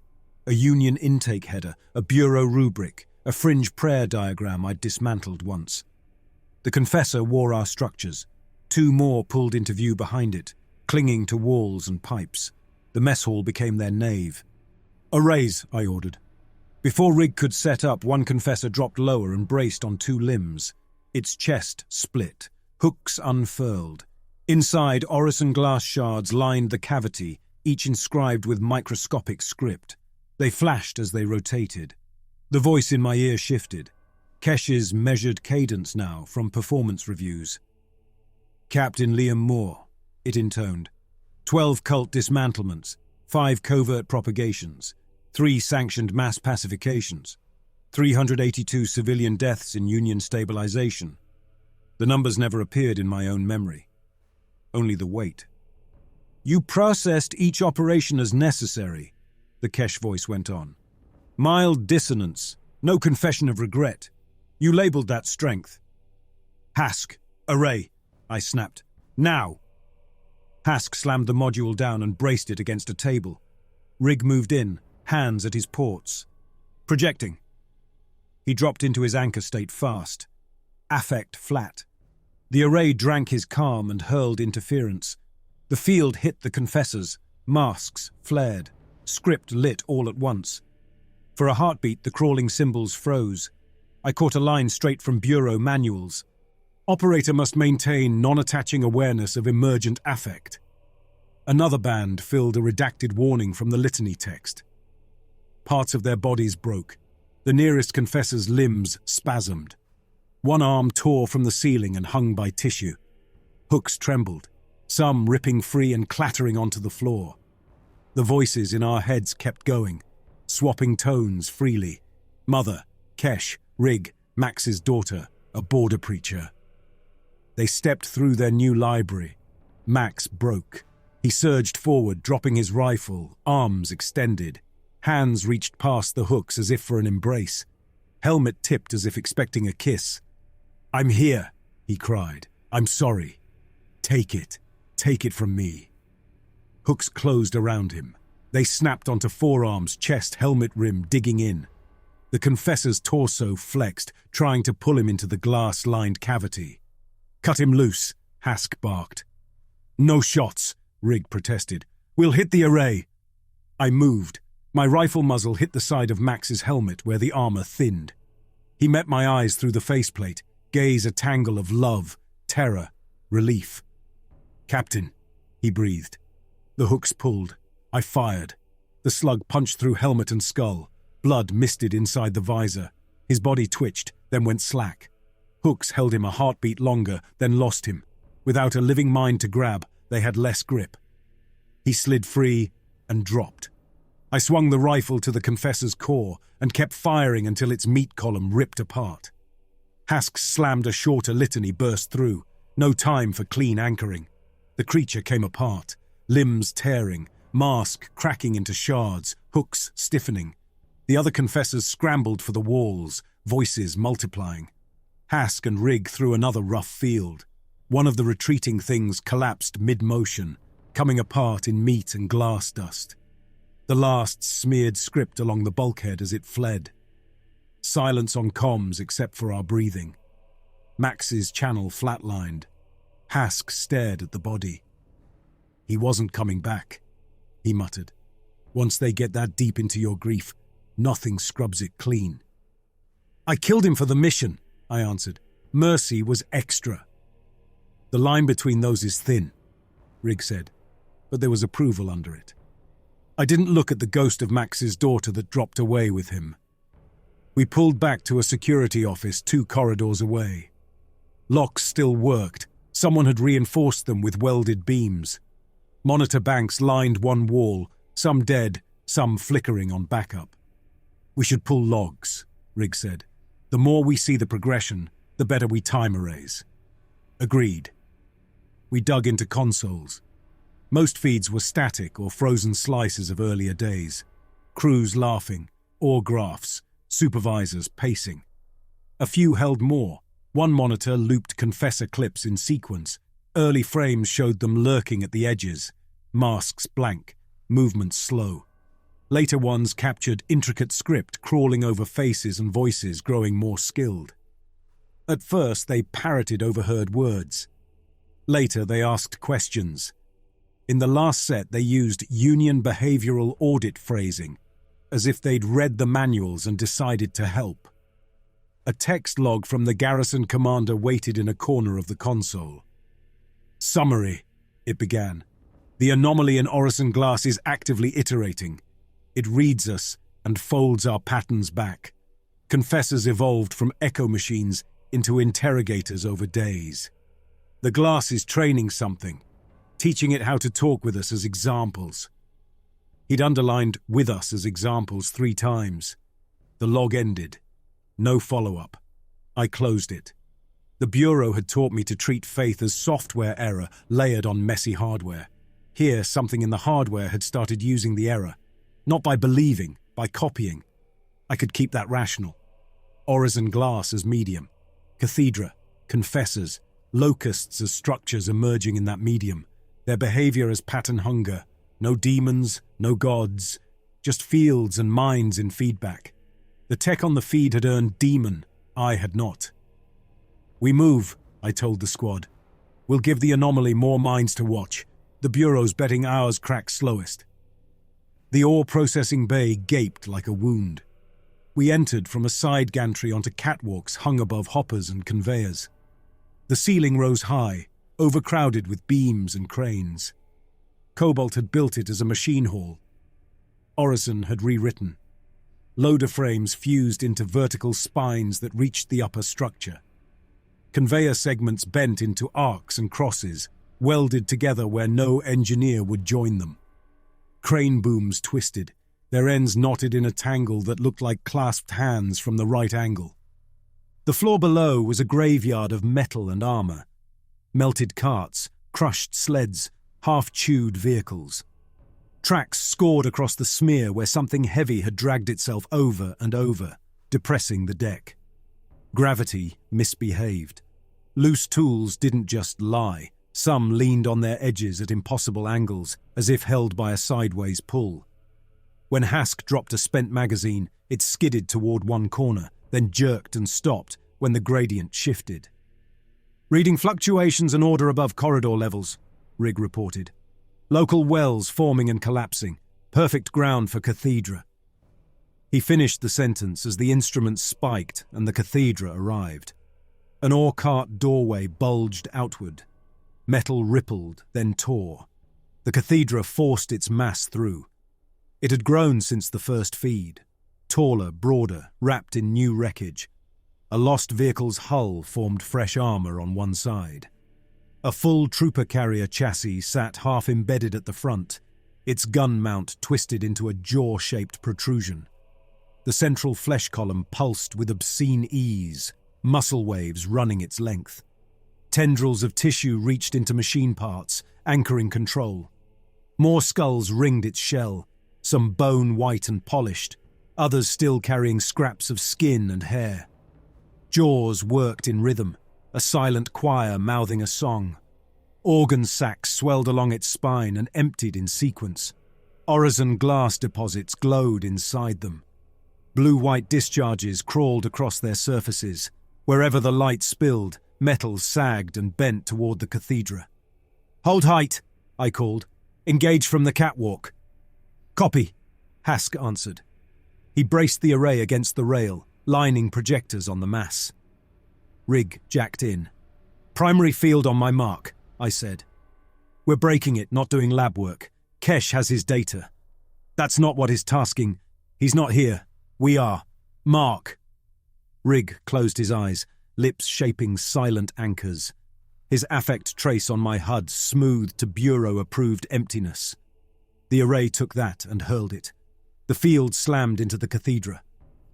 A union intake header, a bureau rubric, a fringe prayer diagram I'd dismantled once. The confessor wore our structures. 2 more pulled into view behind it, clinging to walls and pipes. The mess hall became their nave. "Arrays," I ordered. Before Rig could set up, one confessor dropped lower and braced on 2 limbs. Its chest split, hooks unfurled. Inside, Orison glass shards lined the cavity, each inscribed with microscopic script. They flashed as they rotated. The voice in my ear shifted. Kesh's measured cadence now from performance reviews. "Captain Liam Moore," it intoned. 12 cult dismantlements, 5 covert propagations, 3 sanctioned mass pacifications, 382 civilian deaths in Union stabilization. The numbers never appeared in my own memory. Only the weight. "You processed each operation as necessary," the Kesh voice went on. "Mild dissonance, no confession of regret. You labeled that strength." "Hask, array," I snapped. "Now!" Hask slammed the module down and braced it against a table. Rig moved in, hands at his ports. "Projecting." He dropped into his anchor state fast. Affect flat. The array drank his calm and hurled interference. The field hit the confessors. Masks flared. Script lit all at once. For a heartbeat, the crawling symbols froze. I caught a line straight from Bureau manuals. "Operator must maintain non-attaching awareness of emergent affect." Another band filled a redacted warning from the litany text. Parts of their bodies broke. The nearest confessor's limbs spasmed. One arm tore from the ceiling and hung by tissue. Hooks trembled, some ripping free and clattering onto the floor. The voices in our heads kept going, swapping tones freely. Mother, Kesh, Rig, Max's daughter, a border preacher. They stepped through their new library. Max broke. He surged forward, dropping his rifle, arms extended. Hands reached past the hooks as if for an embrace. Helmet tipped as if expecting a kiss. "I'm here," he cried. "I'm sorry. Take it. Take it from me." Hooks closed around him. They snapped onto forearms, chest, helmet rim, digging in. The confessor's torso flexed, trying to pull him into the glass-lined cavity. "Cut him loose," Hask barked. "No shots," Rig protested. "We'll hit the array." I moved. My rifle muzzle hit the side of Max's helmet where the armor thinned. He met my eyes through the faceplate, gaze a tangle of love, terror, relief. "Captain," he breathed. The hooks pulled. I fired. The slug punched through helmet and skull. Blood misted inside the visor. His body twitched, then went slack. Hooks held him a heartbeat longer, then lost him. Without a living mind to grab, they had less grip. He slid free and dropped. I swung the rifle to the confessor's core and kept firing until its meat column ripped apart. Hask slammed a shorter litany burst through. No time for clean anchoring. The creature came apart, limbs tearing, mask cracking into shards, hooks stiffening. The other confessors scrambled for the walls, voices multiplying. Hask and Rig threw another rough field. One of the retreating things collapsed mid-motion, coming apart in meat and glass dust. The last smeared script along the bulkhead as it fled. Silence on comms except for our breathing. Max's channel flatlined. Hask stared at the body. "He wasn't coming back," he muttered. "Once they get that deep into your grief, nothing scrubs it clean." "I killed him for the mission," I answered. "Mercy was extra." "The line between those is thin," Rig said, but there was approval under it. I didn't look at the ghost of Max's daughter that dropped away with him. We pulled back to a security office 2 corridors away. Locks still worked. Someone had reinforced them with welded beams. Monitor banks lined one wall, some dead, some flickering on backup. "We should pull logs," Rig said. "The more we see the progression, the better we time arrays." Agreed. We dug into consoles. Most feeds were static or frozen slices of earlier days. Crews laughing, ore graphs, supervisors pacing. A few held more. One monitor looped confessor clips in sequence. Early frames showed them lurking at the edges, masks blank, movements slow. Later ones captured intricate script crawling over faces and voices growing more skilled. At first they parroted overheard words. Later they asked questions. In the last set they used union behavioral audit phrasing, as if they'd read the manuals and decided to help. A text log from the garrison commander waited in a corner of the console. "Summary," it began. "The anomaly in Orison Glass is actively iterating. It reads us and folds our patterns back. Confessors evolved from echo machines into interrogators over days. The glass is training something, teaching it how to talk with us as examples." He'd underlined "with us as examples" 3 times. The log ended. No follow-up. I closed it. The Bureau had taught me to treat faith as software error layered on messy hardware. Here, something in the hardware had started using the error. Not by believing, by copying. I could keep that rational. Orison Glass as medium. Cathedra, confessors, locusts as structures emerging in that medium. Their behavior as pattern hunger. No demons, no gods. Just fields and minds in feedback. The tech on the feed had earned demon. I had not. "We move," I told the squad. "We'll give the anomaly more minds to watch. The Bureau's betting ours crack slowest." The ore processing bay gaped like a wound. We entered from a side gantry onto catwalks hung above hoppers and conveyors. The ceiling rose high, overcrowded with beams and cranes. Cobalt had built it as a machine hall. Orison had rewritten. Loader frames fused into vertical spines that reached the upper structure. Conveyor segments bent into arcs and crosses, welded together where no engineer would join them. Crane booms twisted, their ends knotted in a tangle that looked like clasped hands from the right angle. The floor below was a graveyard of metal and armor. Melted carts, crushed sleds, half-chewed vehicles. Tracks scored across the smear where something heavy had dragged itself over and over, depressing the deck. Gravity misbehaved. Loose tools didn't just lie. Some leaned on their edges at impossible angles, as if held by a sideways pull. When Hask dropped a spent magazine, it skidded toward one corner, then jerked and stopped when the gradient shifted. "Reading fluctuations and order above corridor levels," Rig reported. "Local wells forming and collapsing. Perfect ground for Cathedra." He finished the sentence as the instrument spiked and the Cathedra arrived. An ore cart doorway bulged outward. Metal rippled, then tore. The Cathedra forced its mass through. It had grown since the first feed. Taller, broader, wrapped in new wreckage. A lost vehicle's hull formed fresh armor on one side. A full trooper carrier chassis sat half embedded at the front, its gun mount twisted into a jaw-shaped protrusion. The central flesh column pulsed with obscene ease, muscle waves running its length. Tendrils of tissue reached into machine parts, anchoring control. More skulls ringed its shell, some bone white and polished, others still carrying scraps of skin and hair. Jaws worked in rhythm, a silent choir mouthing a song. Organ sacs swelled along its spine and emptied in sequence. Orison glass deposits glowed inside them. Blue-white discharges crawled across their surfaces. Wherever the light spilled, metal sagged and bent toward the cathedra. "Hold height," I called. "Engage from the catwalk." "Copy," Hask answered. He braced the array against the rail, lining projectors on the mass. Rig jacked in. "Primary field on my mark," I said. "We're breaking it, not doing lab work. Kesh has his data." "That's not what he's tasking. He's not here. We are. Mark." Rig closed his eyes, lips shaping silent anchors. His affect trace on my HUD smoothed to Bureau-approved emptiness. The array took that and hurled it. The field slammed into the cathedra.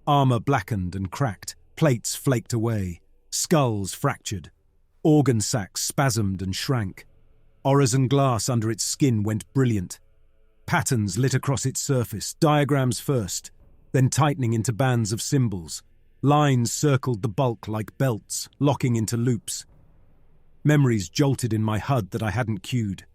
Armor blackened and cracked, plates flaked away, skulls fractured. Organ sacs spasmed and shrank. Orison glass under its skin went brilliant. Patterns lit across its surface, diagrams first, then tightening into bands of symbols. Lines circled the bulk like belts, locking into loops. Memories jolted in my HUD that I hadn't cued.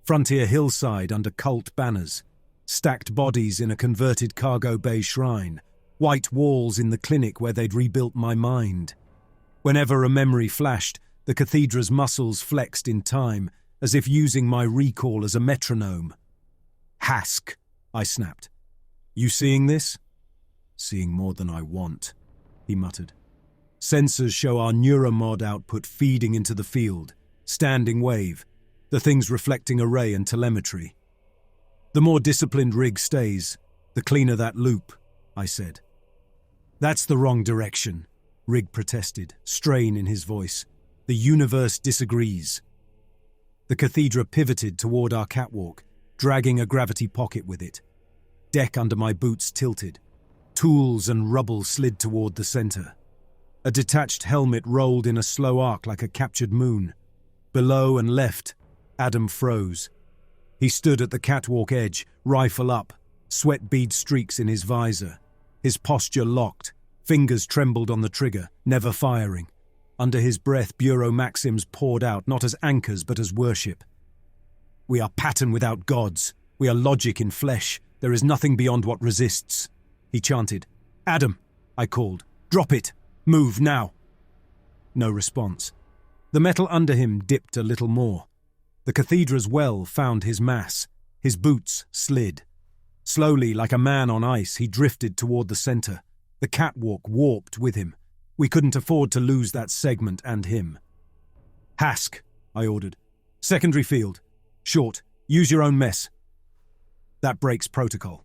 Frontier hillside under cult banners, stacked bodies in a converted cargo bay shrine, white walls in the clinic where they'd rebuilt my mind. Whenever a memory flashed, the cathedra's muscles flexed in time, as if using my recall as a metronome. "Hask," I snapped. "You seeing this?" "Seeing more than I want," he muttered. Sensors show our neuromod output feeding into the field, standing wave, the things reflecting array and telemetry. "The more disciplined Rig stays, the cleaner that loop," I said. "That's the wrong direction," Rig protested, strain in his voice. "The universe disagrees." The cathedra pivoted toward our catwalk, dragging a gravity pocket with it. Deck under my boots tilted. Tools and rubble slid toward the center. A detached helmet rolled in a slow arc like a captured moon. Below and left, Adam froze. He stood at the catwalk edge, rifle up, sweat bead streaks in his visor. His posture locked, fingers trembled on the trigger, never firing. Under his breath, Bureau maxims poured out, not as anchors but as worship. "We are pattern without gods. We are logic in flesh. There is nothing beyond what resists," he chanted. "Adam," I called. "Drop it. Move now." No response. The metal under him dipped a little more. The cathedra's well found his mass. His boots slid. Slowly, like a man on ice, he drifted toward the center. The catwalk warped with him. We couldn't afford to lose that segment and him. "Hask," I ordered. "Secondary field. Short. Use your own mess." "That breaks protocol."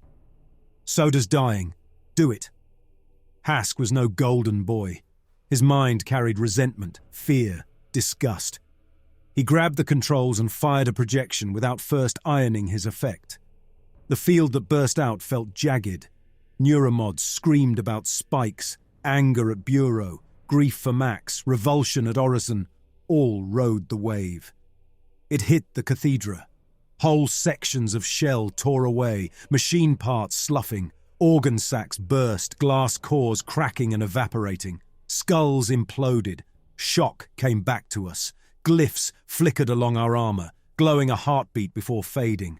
"So does dying. Do it." Hask was no golden boy. His mind carried resentment, fear, disgust. He grabbed the controls and fired a projection without first ironing his effect. The field that burst out felt jagged. Neuromods screamed about spikes, anger at Bureau, grief for Max, revulsion at Orison. All rode the wave. It hit the cathedra. Whole sections of shell tore away, machine parts sloughing. Organ sacs burst, glass cores cracking and evaporating. Skulls imploded. Shock came back to us. Glyphs flickered along our armor, glowing a heartbeat before fading.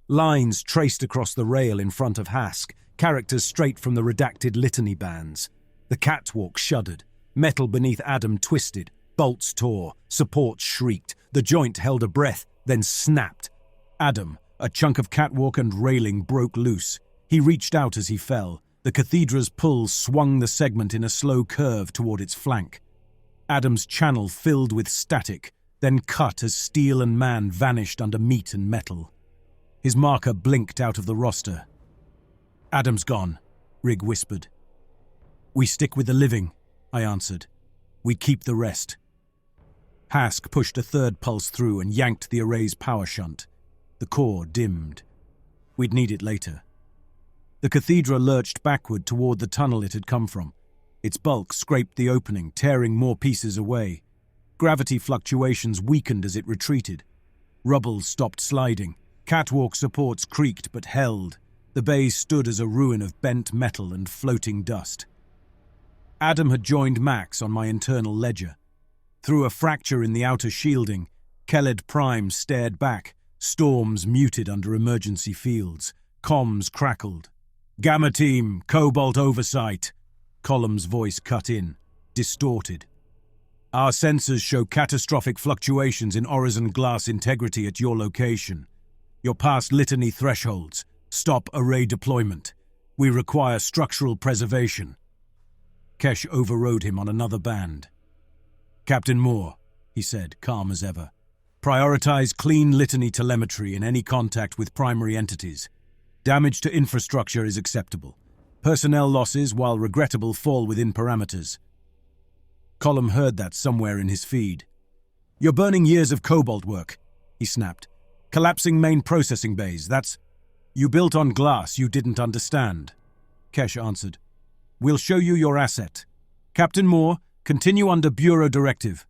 Lines traced across the rail in front of Hask, characters straight from the redacted litany bands. The catwalk shuddered. Metal beneath Adam twisted. Bolts tore. Supports shrieked. The joint held a breath, then snapped. Adam, a chunk of catwalk and railing, broke loose. He reached out as he fell. The cathedra's pull swung the segment in a slow curve toward its flank. Adam's channel filled with static, then cut as steel and man vanished under meat and metal. His marker blinked out of the roster. "Adam's gone," Rig whispered. "We stick with the living," I answered. "We keep the rest." Hask pushed a third pulse through and yanked the array's power shunt. The core dimmed. We'd need it later. The cathedra lurched backward toward the tunnel it had come from. Its bulk scraped the opening, tearing more pieces away. Gravity fluctuations weakened as it retreated. Rubble stopped sliding. Catwalk supports creaked but held. The bay stood as a ruin of bent metal and floating dust. Adam had joined Max on my internal ledger. Through a fracture in the outer shielding, Keled Prime stared back. Storms muted under emergency fields. Comms crackled. "Gamma Team, Cobalt Oversight." Column's voice cut in, distorted. "Our sensors show catastrophic fluctuations in Horizon glass integrity at your location. You're past litany thresholds. Stop array deployment. We require structural preservation." Kesh overrode him on another band. "Captain Moore," he said, calm as ever, "prioritize clean litany telemetry in any contact with primary entities. Damage to infrastructure is acceptable. Personnel losses, while regrettable, fall within parameters." Column heard that somewhere in his feed. "You're burning years of cobalt work," he snapped. "Collapsing main processing bays, that's... You built on glass you didn't understand." Kesh answered. "We'll show you your asset. Captain Moore, continue under Bureau directive."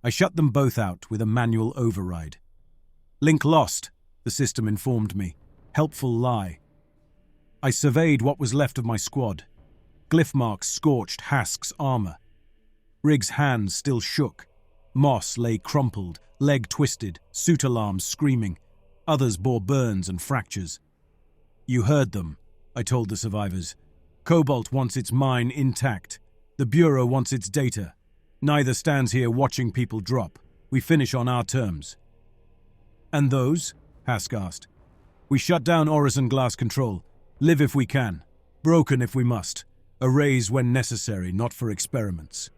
I shut them both out with a manual override. "Link lost," the system informed me. Helpful lie. I surveyed what was left of my squad. Glyph marks scorched Hask's armor. Riggs' hands still shook. Moss lay crumpled, leg twisted, suit alarms screaming. Others bore burns and fractures. "You heard them," I told the survivors. "Cobalt wants its mine intact. The Bureau wants its data. Neither stands here watching people drop. We finish on our terms." "And those?" Hask asked. "We shut down Horizon glass control. Live if we can. Broken if we must. Arrays when necessary, not for experiments.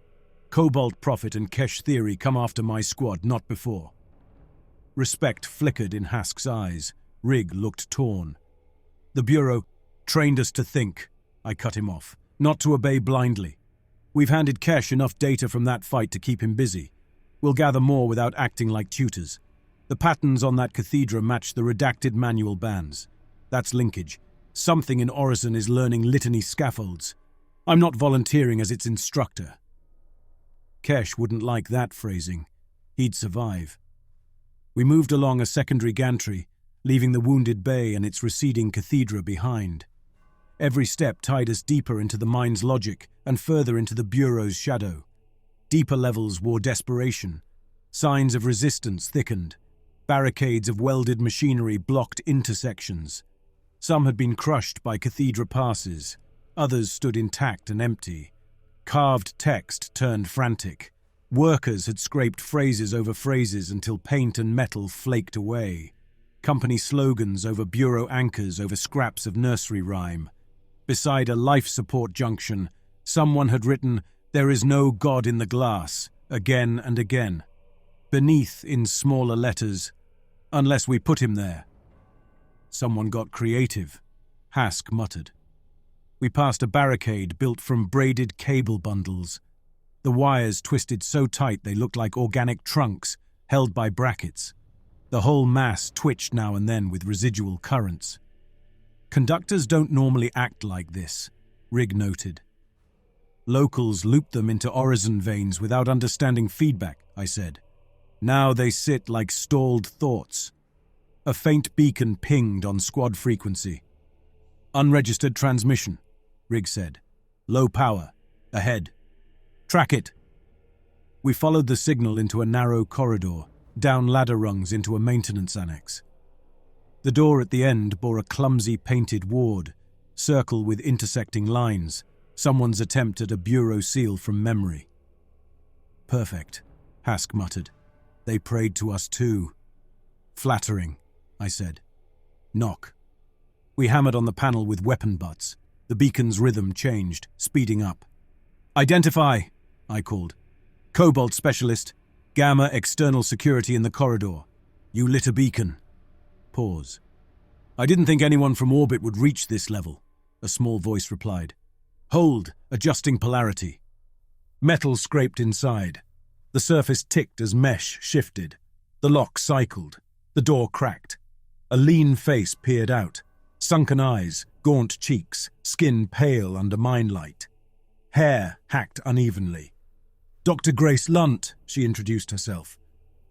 Cobalt profit and Kesh theory come after my squad, not before." Respect flickered in Hask's eyes. Rig looked torn. "The Bureau trained us to think," I cut him off, "not to obey blindly. We've handed Kesh enough data from that fight to keep him busy. We'll gather more without acting like tutors. The patterns on that cathedra match the redacted manual bands. That's linkage. Something in Horizon is learning litany scaffolds. I'm not volunteering as its instructor." Kesh wouldn't like that phrasing. He'd survive. We moved along a secondary gantry, leaving the wounded bay and its receding cathedra behind. Every step tied us deeper into the mine's logic and further into the Bureau's shadow. Deeper levels wore desperation. Signs of resistance thickened. Barricades of welded machinery blocked intersections. Some had been crushed by cathedra passes. Others stood intact and empty. Carved text turned frantic. Workers had scraped phrases over phrases until paint and metal flaked away. Company slogans over Bureau anchors over scraps of nursery rhyme. Beside a life support junction, someone had written, "There is no God in the glass," again and again. Beneath, in smaller letters, "Unless we put him there." Someone got creative, Hask muttered. We passed a barricade built from braided cable bundles. The wires twisted so tight they looked like organic trunks, held by brackets. The whole mass twitched now and then with residual currents. "Conductors don't normally act like this," Rig noted. "Locals looped them into Horizon veins without understanding feedback," I said. "Now they sit like stalled thoughts." A faint beacon pinged on squad frequency. "Unregistered transmission," Rig said. "Low power. Ahead. Track it." We followed the signal into a narrow corridor, down ladder rungs into a maintenance annex. The door at the end bore a clumsy painted ward, circle with intersecting lines, someone's attempt at a Bureau seal from memory. "Perfect," Hask muttered. "They prayed to us too." "Flattering," I said. "Knock." We hammered on the panel with weapon butts. The beacon's rhythm changed, speeding up. "Identify," I called. "Cobalt specialist. Gamma external security in the corridor. You lit a beacon." Pause. "I didn't think anyone from orbit would reach this level," a small voice replied. "Hold, adjusting polarity." Metal scraped inside. The surface ticked as mesh shifted. The lock cycled. The door cracked. A lean face peered out. Sunken eyes, gaunt cheeks, skin pale under mine light. hair hacked unevenly. Dr. Grace Lunt, she introduced herself.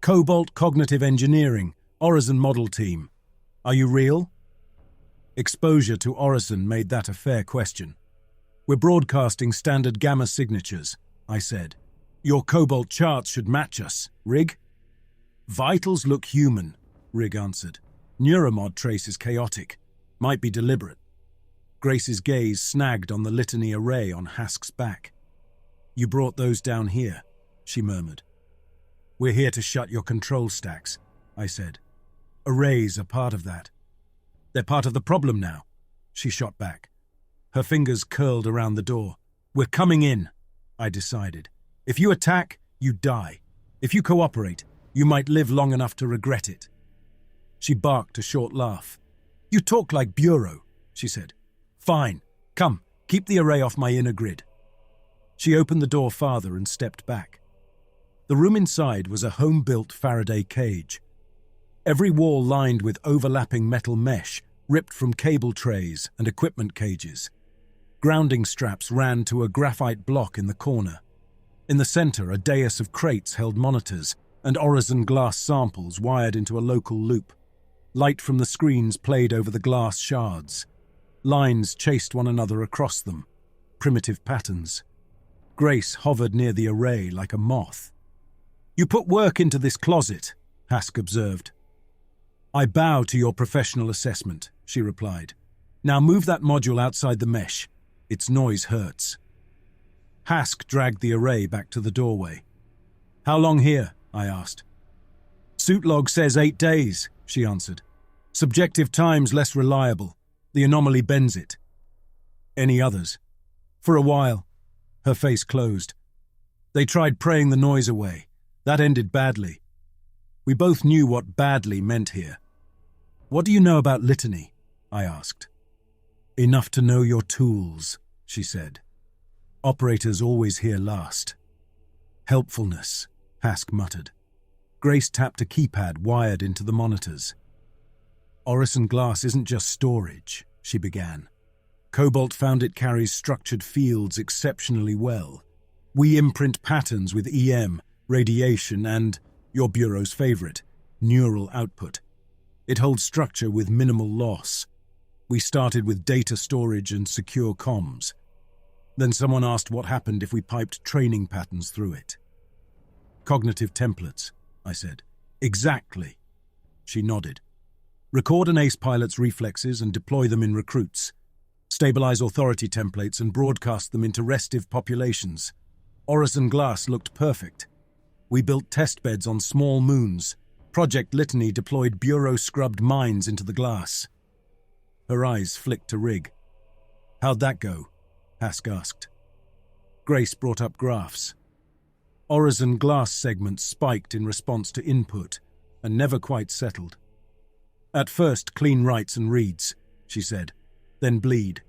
Cobalt Cognitive Engineering, Orison Model Team. Are you real? Exposure to Orison made that a fair question. We're broadcasting standard gamma signatures, I said. Your Cobalt charts should match us, Rig. Vitals look human, Rig answered. Neuromod trace is chaotic. Might be deliberate. Grace's gaze snagged on the litany array on Hask's back. You brought those down here, she murmured. We're here to shut your control stacks, I said. Arrays are part of that. They're part of the problem now, she shot back. Her fingers curled around the door. We're coming in, I decided. If you attack, you die. If you cooperate, you might live long enough to regret it. She barked a short laugh. You talk like Bureau, she said. Fine. Come, keep the array off my inner grid. She opened the door farther and stepped back. The room inside was a home-built Faraday cage. Every wall lined with overlapping metal mesh, ripped from cable trays and equipment cages. Grounding straps ran to a graphite block in the corner. In the center, a dais of crates held monitors and Orison glass samples wired into a local loop. Light from the screens played over the glass shards. Lines chased one another across them. Primitive patterns. Grace hovered near the array like a moth. You put work into this closet, Hask observed. I bow to your professional assessment, she replied. Now move that module outside the mesh. Its noise hurts. Hask dragged the array back to the doorway. How long here? I asked. Suit log says 8 days, she answered. Subjective time's less reliable. The anomaly bends it. Any others? For a while. Her face closed. They tried praying the noise away. That ended badly. We both knew what badly meant here. What do you know about litany? I asked. Enough to know your tools, she said. Operators always hear last. Helpfulness, Hask muttered. Grace tapped a keypad wired into the monitors. Orison glass isn't just storage, she began. Cobalt found it carries structured fields exceptionally well. We imprint patterns with EM, radiation, and, your Bureau's favorite, neural output. It holds structure with minimal loss. We started with data storage and secure comms. Then someone asked what happened if we piped training patterns through it. Cognitive templates, I said. Exactly. She nodded. Record an ace pilot's reflexes and deploy them in recruits. Stabilize authority templates and broadcast them into restive populations. Orison glass looked perfect. We built test beds on small moons. Project Litany deployed Bureau-scrubbed mines into the glass. Her eyes flicked to Rig. How'd that go? Hask asked. Grace brought up graphs. Orison glass segments spiked in response to input and never quite settled. At first, clean writes and reads, she said, then bleed.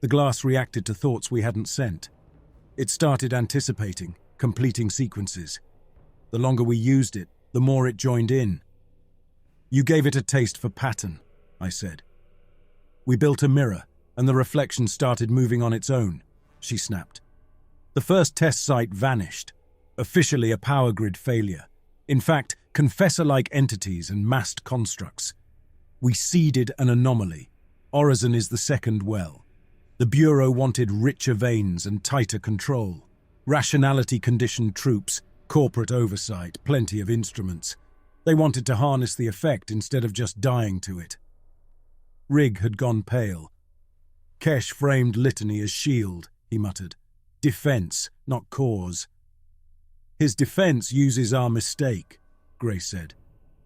The glass reacted to thoughts we hadn't sent. It started anticipating, completing sequences. The longer we used it, the more it joined in. You gave it a taste for pattern, I said. We built a mirror, and the reflection started moving on its own, she snapped. The first test site vanished, officially a power grid failure. In fact, confessor-like entities and massed constructs. We seeded an anomaly. Orison is the second well. The Bureau wanted richer veins and tighter control. Rationality-conditioned troops, corporate oversight, plenty of instruments. They wanted to harness the effect instead of just dying to it. Rig had gone pale. Kesh framed litany as shield, he muttered. Defense, not cause. His defense uses our mistake, Grace said.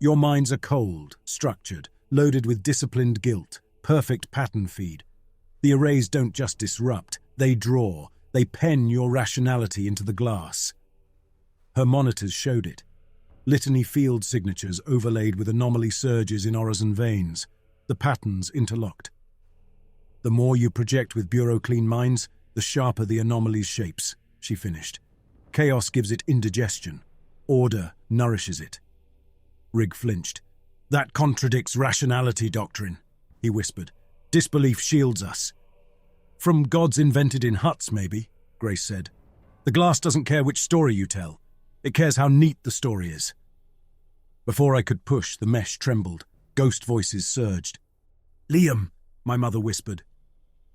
Your minds are cold, structured, loaded with disciplined guilt, perfect pattern feed. The arrays don't just disrupt, they draw, they pen your rationality into the glass. Her monitors showed it. Litany field signatures overlaid with anomaly surges in Orison veins, the patterns interlocked. The more you project with Bureau clean minds, the sharper the anomaly's shapes, she finished. Chaos gives it indigestion. Order nourishes it. Rig flinched. That contradicts rationality doctrine, he whispered. Disbelief shields us. From gods invented in huts, maybe, Grace said. The glass doesn't care which story you tell. It cares how neat the story is. Before I could push, the mesh trembled. Ghost voices surged. Liam, my mother whispered.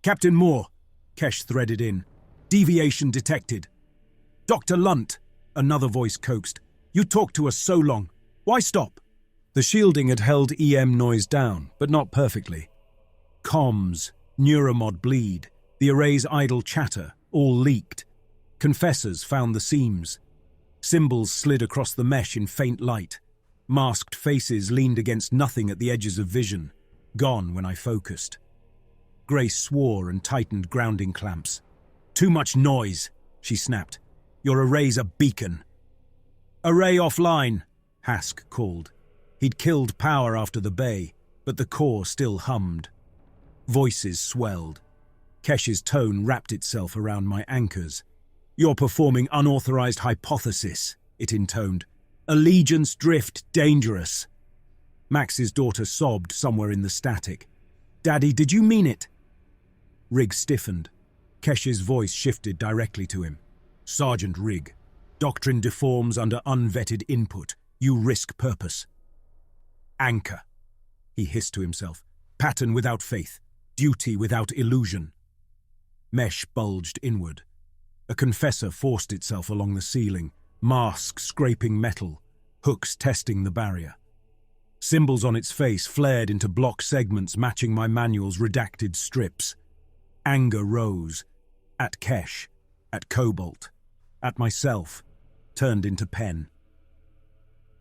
Captain Moore, Kesh threaded in. Deviation detected. Dr. Lunt, another voice coaxed. You talked to us so long. Why stop? The shielding had held EM noise down, but not perfectly. Comms, neuromod bleed, the array's idle chatter, all leaked. Confessors found the seams. Symbols slid across the mesh in faint light. Masked faces leaned against nothing at the edges of vision, gone when I focused. Grace swore and tightened grounding clamps. Too much noise, she snapped. Your array's a beacon. Array offline, Hask called. He'd killed power after the bay, but the core still hummed. Voices swelled. Kesh's tone wrapped itself around my anchors. You're performing unauthorized hypothesis, it intoned. Allegiance drift dangerous. Max's daughter sobbed somewhere in the static. Daddy, did you mean it? Rigg stiffened. Kesh's voice shifted directly to him. Sergeant Rigg, doctrine deforms under unvetted input. You risk purpose. Anchor, he hissed to himself. Pattern without faith. Duty without illusion. Mesh bulged inward. A confessor forced itself along the ceiling, mask scraping metal, hooks testing the barrier. Symbols on its face flared into block segments matching my manual's redacted strips. Anger rose. At Kesh, at Cobalt, at myself, turned into pen.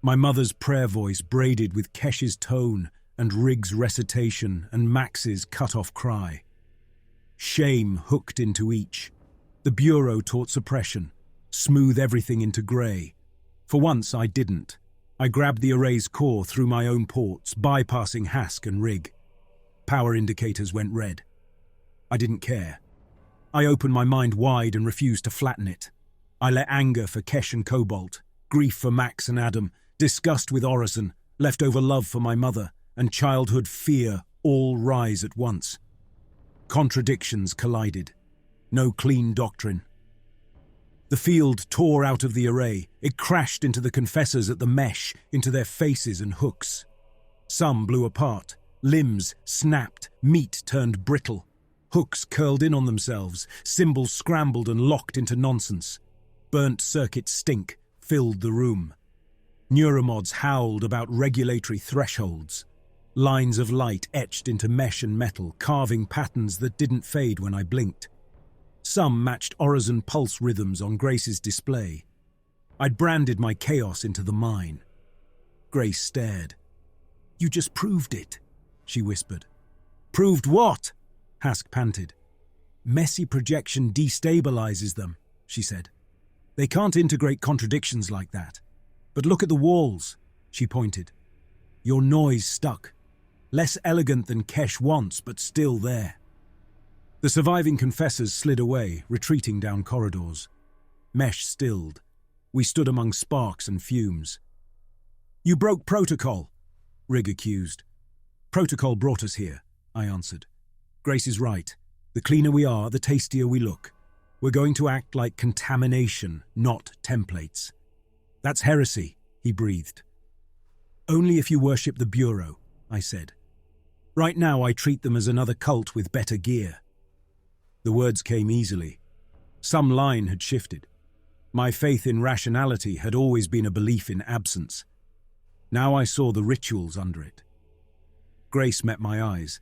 My mother's prayer voice braided with Kesh's tone and Rigg's recitation and Max's cut-off cry. Shame hooked into each. The Bureau taught suppression, smooth everything into grey. For once I didn't. I grabbed the array's core through my own ports, bypassing Hask and Rigg. Power indicators went red. I didn't care. I opened my mind wide and refused to flatten it. I let anger for Kesh and Cobalt, grief for Max and Adam, disgust with Orison, leftover love for my mother, and childhood fear all rise at once. Contradictions collided. No clean doctrine. The field tore out of the array. It crashed into the confessors at the mesh, into their faces and hooks. Some blew apart. Limbs snapped. Meat turned brittle. Hooks curled in on themselves. Symbols scrambled and locked into nonsense. Burnt circuit stink filled the room. Neuromods howled about regulatory thresholds. Lines of light etched into mesh and metal, carving patterns that didn't fade when I blinked. Some matched Orison pulse rhythms on Grace's display. I'd branded my chaos into the mine. Grace stared. You just proved it, she whispered. Proved what? Hask panted. Messy projection destabilizes them, she said. They can't integrate contradictions like that. But look at the walls, she pointed. Your noise stuck. Less elegant than Kesh wants, but still there. The surviving confessors slid away, retreating down corridors. Mesh stilled. We stood among sparks and fumes. You broke protocol, Rigg accused. Protocol brought us here, I answered. Grace is right. The cleaner we are, the tastier we look. We're going to act like contamination, not templates. That's heresy, he breathed. Only if you worship the Bureau, I said. Right now I treat them as another cult with better gear. The words came easily. Some line had shifted. My faith in rationality had always been a belief in absence. Now I saw the rituals under it. Grace met my eyes.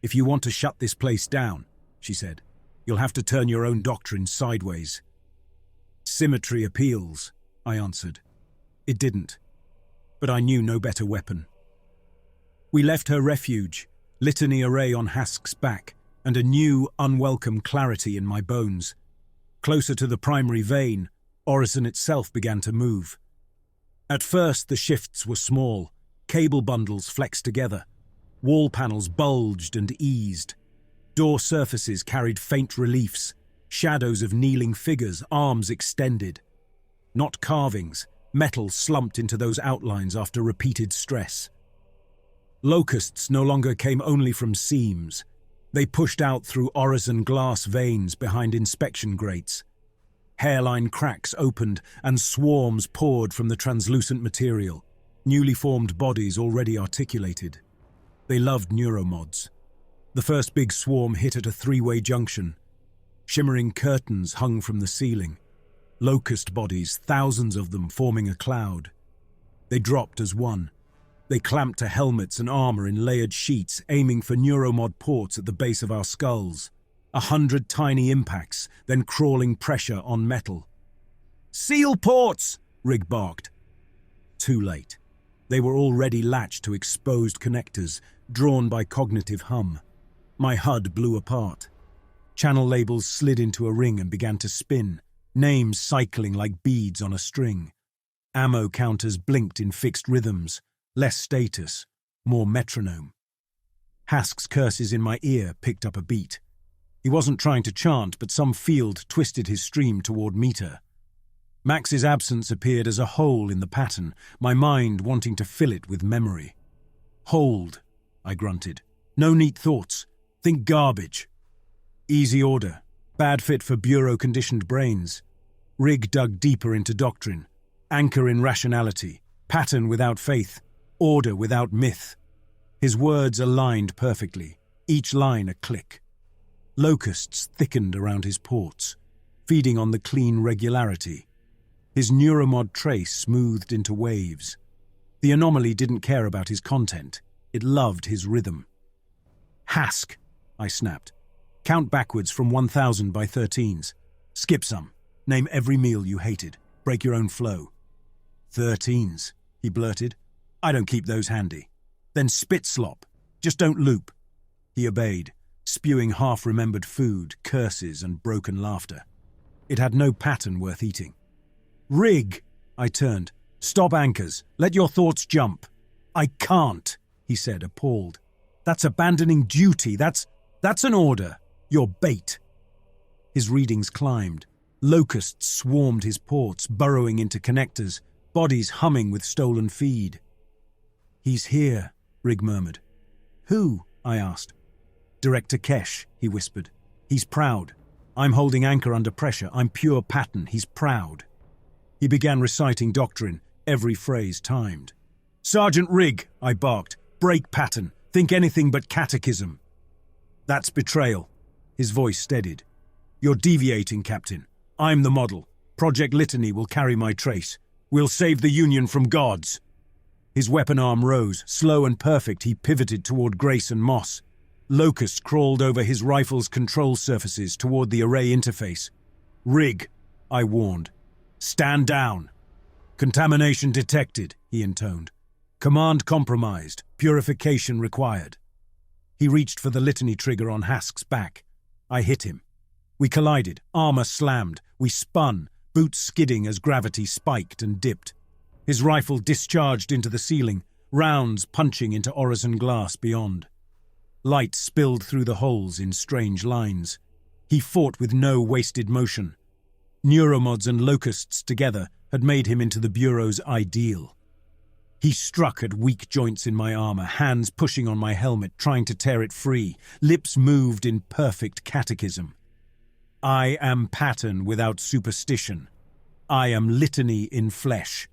If you want to shut this place down, she said, you'll have to turn your own doctrine sideways. Symmetry appeals, I answered. It didn't. But I knew no better weapon. We left her refuge, litany array on Hask's back, and a new, unwelcome clarity in my bones. Closer to the primary vein, Orison itself began to move. At first the shifts were small, cable bundles flexed together. Wall panels bulged and eased. Door surfaces carried faint reliefs, shadows of kneeling figures, arms extended. Not carvings, metal slumped into those outlines after repeated stress. Locusts no longer came only from seams. They pushed out through orison glass veins behind inspection grates. Hairline cracks opened and swarms poured from the translucent material, newly formed bodies already articulated. They loved neuromods. The first big swarm hit at a three-way junction. Shimmering curtains hung from the ceiling. Locust bodies, thousands of them forming a cloud. They dropped as one. They clamped to helmets and armor in layered sheets, aiming for neuromod ports at the base of our skulls. 100 tiny impacts, then crawling pressure on metal. "Seal ports!" Rig barked. Too late. They were already latched to exposed connectors, drawn by cognitive hum. My HUD blew apart. Channel labels slid into a ring and began to spin, names cycling like beads on a string. Ammo counters blinked in fixed rhythms, less status, more metronome. Hask's curses in my ear picked up a beat. He wasn't trying to chant, but some field twisted his stream toward meter. Max's absence appeared as a hole in the pattern, my mind wanting to fill it with memory. "Hold," I grunted. "No neat thoughts. Think garbage." Easy order. Bad fit for bureau-conditioned brains. Rig dug deeper into doctrine. Anchor in rationality. Pattern without faith. Order without myth. His words aligned perfectly, each line a click. Locusts thickened around his ports, feeding on the clean regularity. His neuromod trace smoothed into waves. The anomaly didn't care about his content. It loved his rhythm. "Hask," I snapped. "Count backwards from 1,000 by 13s. Skip some. Name every meal you hated. Break your own flow." "13s," he blurted. "I don't keep those handy." "Then spit slop. Just don't loop." He obeyed, spewing half-remembered food, curses, and broken laughter. It had no pattern worth eating. "Rig!" I turned. "Stop anchors. Let your thoughts jump." "I can't," he said, appalled. "That's abandoning duty. That's an order. You're bait." His readings climbed. Locusts swarmed his ports, burrowing into connectors, bodies humming with stolen feed. "He's here," Rig murmured. "Who?" I asked. "Director Kesh," he whispered. "He's proud. I'm holding anchor under pressure. I'm pure pattern. He's proud." He began reciting doctrine, every phrase timed. "Sergeant Rig," I barked. "Break pattern. Think anything but catechism." "That's betrayal." His voice steadied. "You're deviating, Captain. I'm the model. Project Litany will carry my trace. We'll save the Union from gods." His weapon arm rose. Slow and perfect, he pivoted toward Grace and Moss. Locusts crawled over his rifle's control surfaces toward the array interface. "Rig," I warned. "Stand down." "Contamination detected," he intoned. "Command compromised. Purification required." He reached for the litany trigger on Hask's back. I hit him. We collided. Armor slammed. We spun, boots skidding as gravity spiked and dipped. His rifle discharged into the ceiling, rounds punching into orison glass beyond. Light spilled through the holes in strange lines. He fought with no wasted motion. Neuromods and locusts together had made him into the Bureau's ideal. He struck at weak joints in my armor, hands pushing on my helmet, trying to tear it free. Lips moved in perfect catechism. "I am pattern without superstition. I am litany in flesh."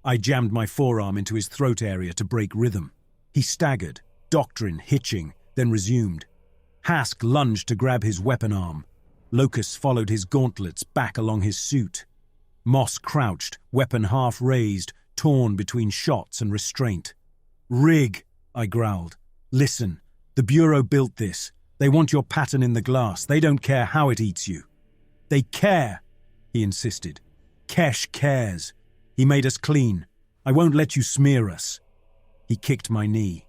I jammed my forearm into his throat area to break rhythm. He staggered, doctrine hitching, then resumed. Hask lunged to grab his weapon arm. Locusts followed his gauntlets back along his suit. Moss crouched, weapon half raised, torn between shots and restraint. "Rig," I growled. "Listen, the Bureau built this. They want your pattern in the glass. They don't care how it eats you." "They care," he insisted. "Kesh cares. He made us clean. I won't let you smear us." He kicked my knee.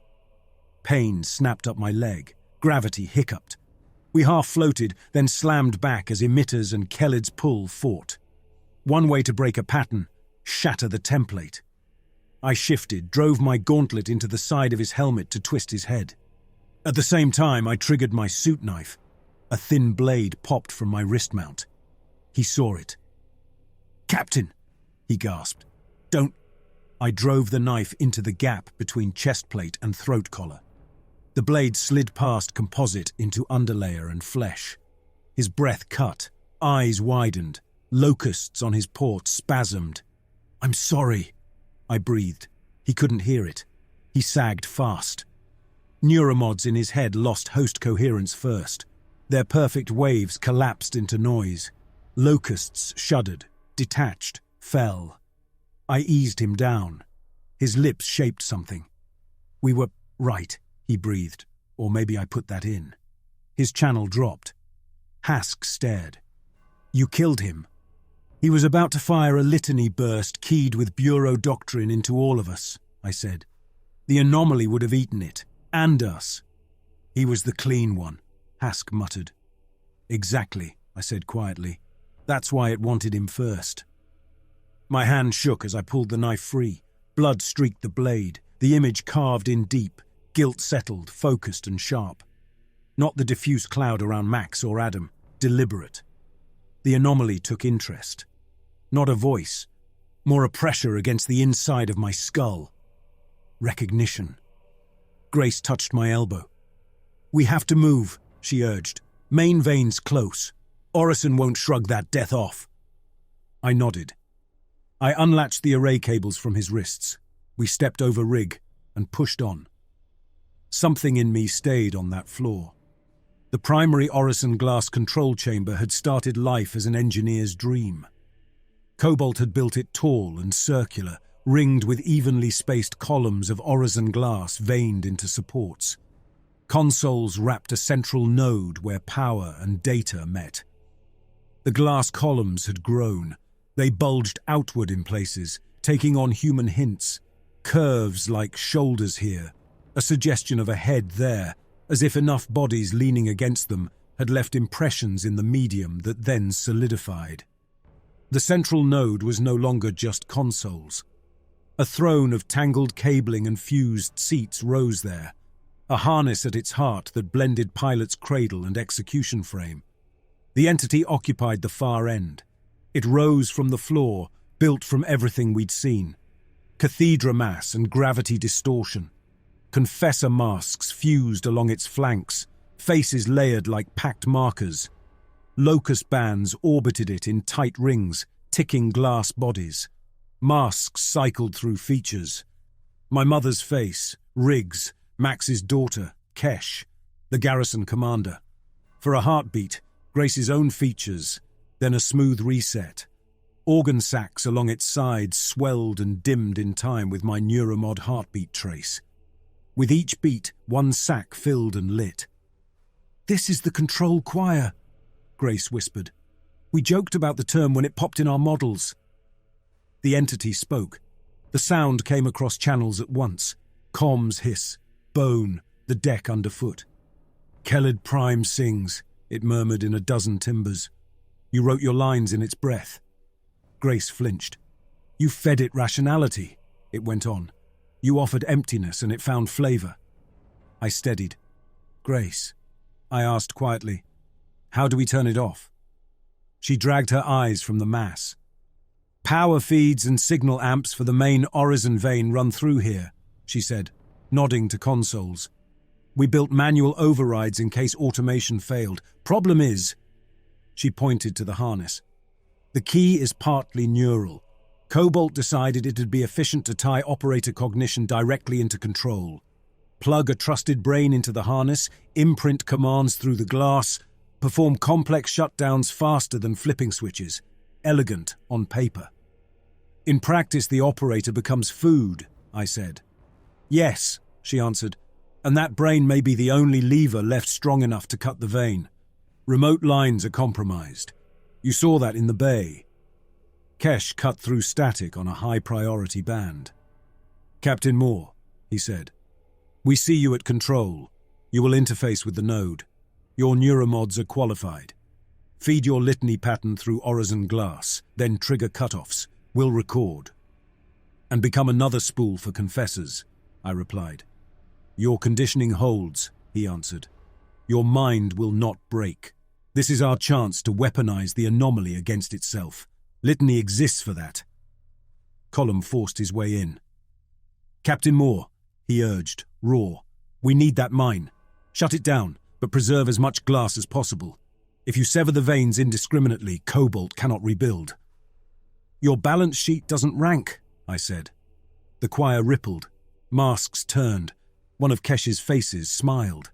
Pain snapped up my leg. Gravity hiccuped. We half floated, then slammed back as emitters and Kelled's pull fought. One way to break a pattern, shatter the template. I shifted, drove my gauntlet into the side of his helmet to twist his head. At the same time, I triggered my suit knife. A thin blade popped from my wrist mount. He saw it. "Captain!" he gasped. "Don't—" I drove the knife into the gap between chest plate and throat collar. The blade slid past composite into underlayer and flesh. His breath cut, eyes widened, locusts on his port spasmed. "I'm sorry," I breathed. He couldn't hear it. He sagged fast. Neuromods in his head lost host coherence first. Their perfect waves collapsed into noise. Locusts shuddered, detached, fell. I eased him down. His lips shaped something. "We were right," he breathed, or maybe I put that in. His channel dropped. Hask stared. "You killed him." He was about to fire a litany burst keyed with Bureau doctrine into all of us, I said. The anomaly would have eaten it, and us. "He was the clean one," Hask muttered. "Exactly," I said quietly. "That's why it wanted him first." My hand shook as I pulled the knife free. Blood streaked the blade, the image carved in deep, guilt settled, focused and sharp. Not the diffuse cloud around Max or Adam, deliberate. The anomaly took interest. Not a voice, more a pressure against the inside of my skull. Recognition. Grace touched my elbow. "We have to move," she urged. "Main veins close. Orison won't shrug that death off." I nodded. I unlatched the array cables from his wrists. We stepped over rig and pushed on. Something in me stayed on that floor. The primary Orison glass control chamber had started life as an engineer's dream. Cobalt had built it tall and circular, ringed with evenly spaced columns of Orison glass veined into supports. Consoles wrapped a central node where power and data met. The glass columns had grown. They bulged outward in places, taking on human hints, curves like shoulders here, a suggestion of a head there, as if enough bodies leaning against them had left impressions in the medium that then solidified. The central node was no longer just consoles. A throne of tangled cabling and fused seats rose there, a harness at its heart that blended pilot's cradle and execution frame. The entity occupied the far end. It rose from the floor, built from everything we'd seen. Cathedra mass and gravity distortion. Confessor masks fused along its flanks, faces layered like packed markers. Locust bands orbited it in tight rings, ticking glass bodies. Masks cycled through features. My mother's face, Riggs, Max's daughter, Kesh, the garrison commander. For a heartbeat, Grace's own features, then a smooth reset. Organ sacs along its sides swelled and dimmed in time with my neuromod heartbeat trace. With each beat, one sac filled and lit. "This is the control choir," Grace whispered. "We joked about the term when it popped in our models." The entity spoke. The sound came across channels at once. Comms hiss, bone, the deck underfoot. "Keled Prime sings," it murmured in a dozen timbers. "You wrote your lines in its breath." Grace flinched. "You fed it rationality," it went on. "You offered emptiness and it found flavor." I steadied. "Grace," I asked quietly, "how do we turn it off?" She dragged her eyes from the mass. "Power feeds and signal amps for the main Orison vein run through here," she said, nodding to consoles. "We built manual overrides in case automation failed. Problem is," she pointed to the harness, "the key is partly neural. Cobalt decided it'd be efficient to tie operator cognition directly into control. Plug a trusted brain into the harness, imprint commands through the glass, perform complex shutdowns faster than flipping switches. Elegant on paper. In practice, the operator becomes food," I said. "Yes," she answered, "and that brain may be the only lever left strong enough to cut the vein. Remote lines are compromised. You saw that in the bay." Kesh cut through static on a high-priority band. "Captain Moore," he said, "we see you at control. You will interface with the node. Your neuromods are qualified. Feed your litany pattern through Orison glass, then trigger cutoffs. We'll record." "And become another spool for confessors," I replied. "Your conditioning holds," he answered. "Your mind will not break. This is our chance to weaponize the anomaly against itself. Litany exists for that." Column forced his way in. "Captain Moore," he urged, raw, We need that mine. Shut it down, but preserve as much glass as possible. If you sever the veins indiscriminately, cobalt cannot rebuild." "Your balance sheet doesn't rank," I said. The choir rippled. Masks turned. One of Kesh's faces smiled.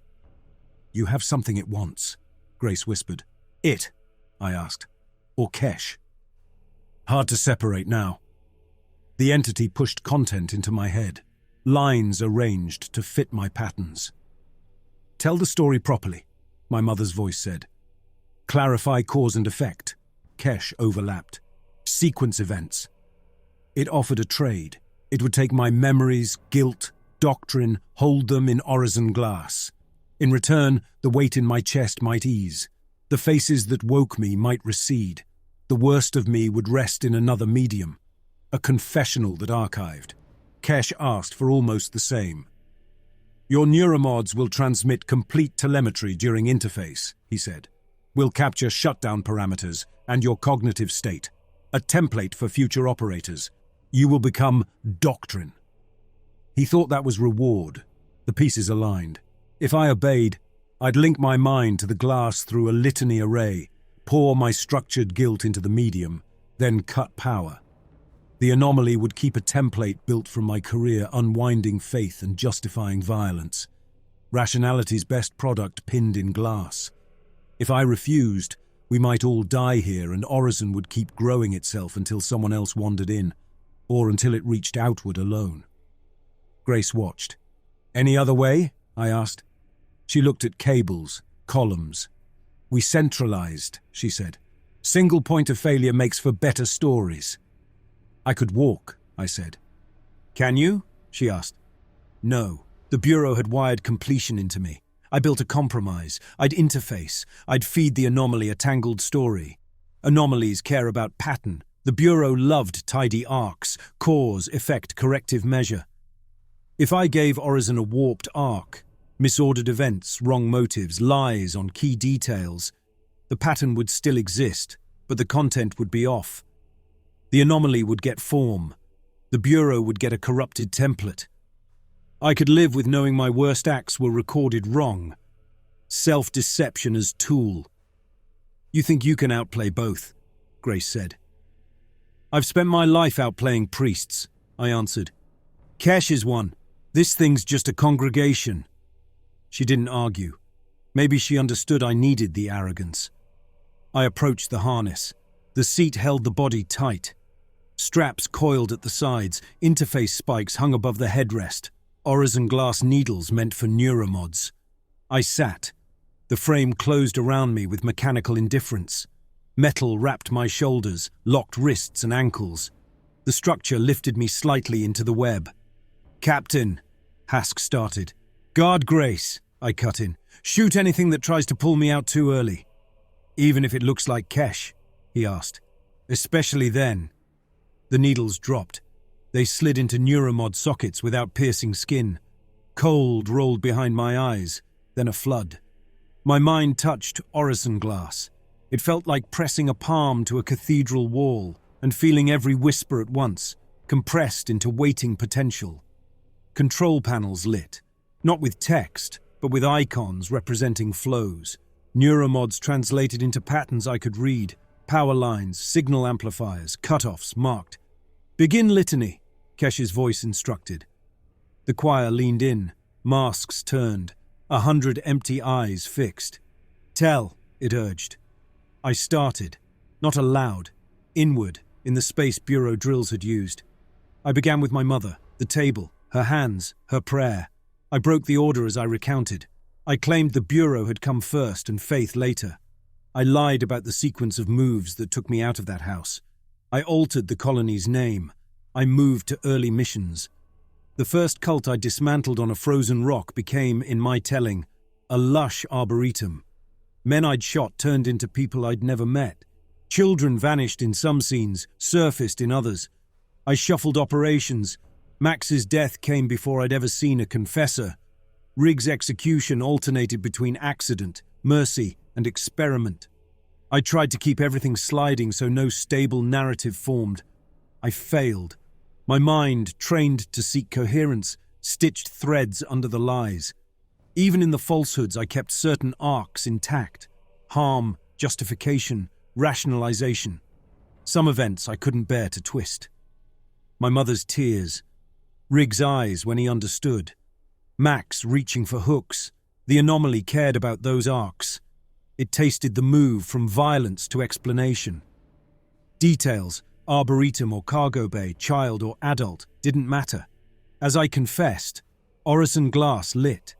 "You have something it wants," Grace whispered. "It?" I asked. "Or Kesh?" Hard to separate now. The entity pushed content into my head, lines arranged to fit my patterns. "Tell the story properly," my mother's voice said. "Clarify cause and effect." Kesh overlapped. "Sequence events." It offered a trade. It would take my memories, guilt, doctrine, hold them in orison glass. In return, the weight in my chest might ease. The faces that woke me might recede. The worst of me would rest in another medium. A confessional that archived. Kesh asked for almost the same. "Your neuromods will transmit complete telemetry during interface," he said. "We'll capture shutdown parameters and your cognitive state. A template for future operators. You will become doctrine." He thought that was reward. The pieces aligned. If I obeyed, I'd link my mind to the glass through a litany array, pour my structured guilt into the medium, then cut power. The anomaly would keep a template built from my career unwinding faith and justifying violence. Rationality's best product pinned in glass. If I refused, we might all die here and Orison would keep growing itself until someone else wandered in, or until it reached outward alone. Grace watched. "Any other way?" I asked. She looked at cables, columns. "We centralized," she said. "Single point of failure makes for better stories." "I could walk," I said. "Can you?" she asked. No, the Bureau had wired completion into me. I built a compromise. I'd interface. I'd feed the anomaly a tangled story. Anomalies care about pattern. The Bureau loved tidy arcs, cause, effect, corrective measure. If I gave Orison a warped arc, misordered events, wrong motives, lies on key details, the pattern would still exist, but the content would be off. The anomaly would get form. The Bureau would get a corrupted template. I could live with knowing my worst acts were recorded wrong. Self-deception as tool. "You think you can outplay both," Grace said. "I've spent my life outplaying priests," I answered. "Kesh is one. This thing's just a congregation." She didn't argue. Maybe she understood I needed the arrogance. I approached the harness. The seat held the body tight. Straps coiled at the sides, interface spikes hung above the headrest, orison glass needles meant for neuromods. I sat. The frame closed around me with mechanical indifference. Metal wrapped my shoulders, locked wrists and ankles. The structure lifted me slightly into the web. "Captain," Hask started. "Guard Grace," I cut in. "Shoot anything that tries to pull me out too early." "Even if it looks like Kesh?" he asked. "Especially then." The needles dropped. They slid into neuromod sockets without piercing skin. Cold rolled behind my eyes, then a flood. My mind touched orison glass. It felt like pressing a palm to a cathedral wall and feeling every whisper at once, compressed into waiting potential. Control panels lit, not with text, but with icons representing flows. Neuromods translated into patterns I could read, power lines, signal amplifiers, cutoffs marked. "Begin litany," Kesh's voice instructed. The choir leaned in, masks turned, 100 empty eyes fixed. "Tell," it urged. I started, not aloud, inward, in the space Bureau drills had used. I began with my mother, the table, her hands, her prayer. I broke the order as I recounted. I claimed the Bureau had come first and faith later. I lied about the sequence of moves that took me out of that house. I altered the colony's name. I moved to early missions. The first cult I dismantled on a frozen rock became, in my telling, a lush arboretum. Men I'd shot turned into people I'd never met. Children vanished in some scenes, surfaced in others. I shuffled operations. Max's death came before I'd ever seen a confessor. Riggs' execution alternated between accident, mercy, and experiment. I tried to keep everything sliding so no stable narrative formed. I failed. My mind, trained to seek coherence, stitched threads under the lies. Even in the falsehoods, I kept certain arcs intact. Harm, justification, rationalization. Some events I couldn't bear to twist. My mother's tears, Riggs' eyes when he understood, Max reaching for hooks. The anomaly cared about those arcs. It tasted the move from violence to explanation. Details, arboretum or cargo bay, child or adult, didn't matter. As I confessed, Orison glass lit.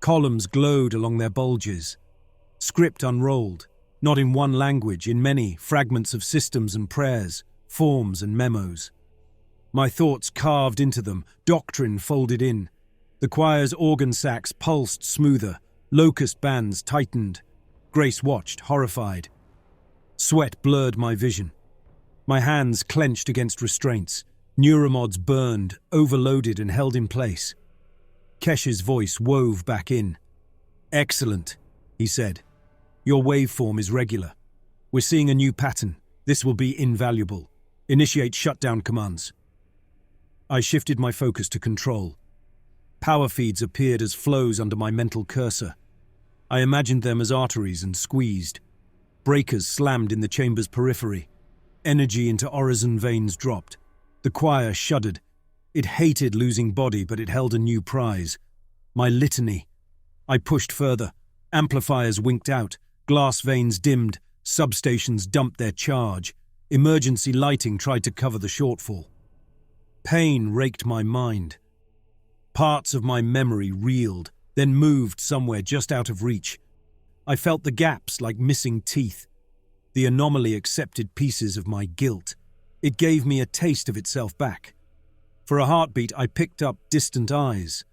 Columns glowed along their bulges. Script unrolled, not in one language, in many, fragments of systems and prayers, forms and memos. My thoughts carved into them, doctrine folded in. The choir's organ sacs pulsed smoother, locust bands tightened. Grace watched, horrified. Sweat blurred my vision. My hands clenched against restraints. Neuromods burned, overloaded and held in place. Kesh's voice wove back in. "Excellent," he said. "Your waveform is regular. We're seeing a new pattern. This will be invaluable. Initiate shutdown commands." I shifted my focus to control. Power feeds appeared as flows under my mental cursor. I imagined them as arteries and squeezed. Breakers slammed in the chamber's periphery. Energy into Orison veins dropped. The choir shuddered. It hated losing body, but it held a new prize. My litany. I pushed further. Amplifiers winked out. Glass veins dimmed. Substations dumped their charge. Emergency lighting tried to cover the shortfall. Pain raked my mind. Parts of my memory reeled, then moved somewhere just out of reach. I felt the gaps like missing teeth. The anomaly accepted pieces of my guilt. It gave me a taste of itself back. For a heartbeat, I picked up distant eyes.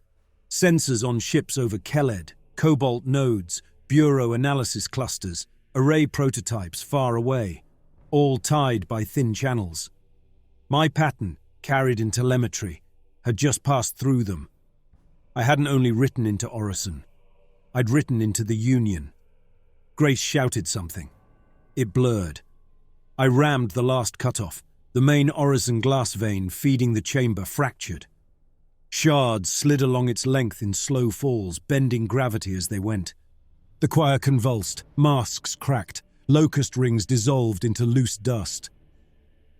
Sensors on ships over Keled, cobalt nodes, bureau analysis clusters, array prototypes far away, all tied by thin channels. My pattern, carried in telemetry, had just passed through them. I hadn't only written into Orison. I'd written into the Union. Grace shouted something. It blurred. I rammed the last cutoff. The main Orison glass vein feeding the chamber fractured. Shards slid along its length in slow falls, bending gravity as they went. The choir convulsed, masks cracked, locust rings dissolved into loose dust.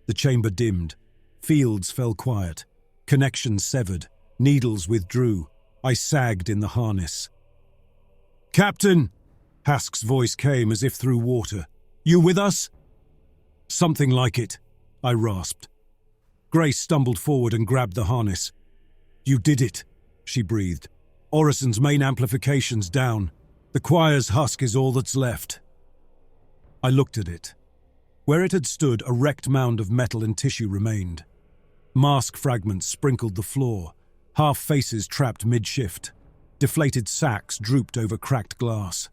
The chamber dimmed. Fields fell quiet. Connections severed. Needles withdrew. I sagged in the harness. "Captain!" Hask's voice came as if through water. "You with us?" "Something like it," I rasped. Grace stumbled forward and grabbed the harness. "You did it," she breathed. "Orison's main amplification's down. The choir's husk is all that's left." I looked at it. Where it had stood, a wrecked mound of metal and tissue remained. Mask fragments sprinkled the floor. Half faces trapped mid-shift. Deflated sacks drooped over cracked glass.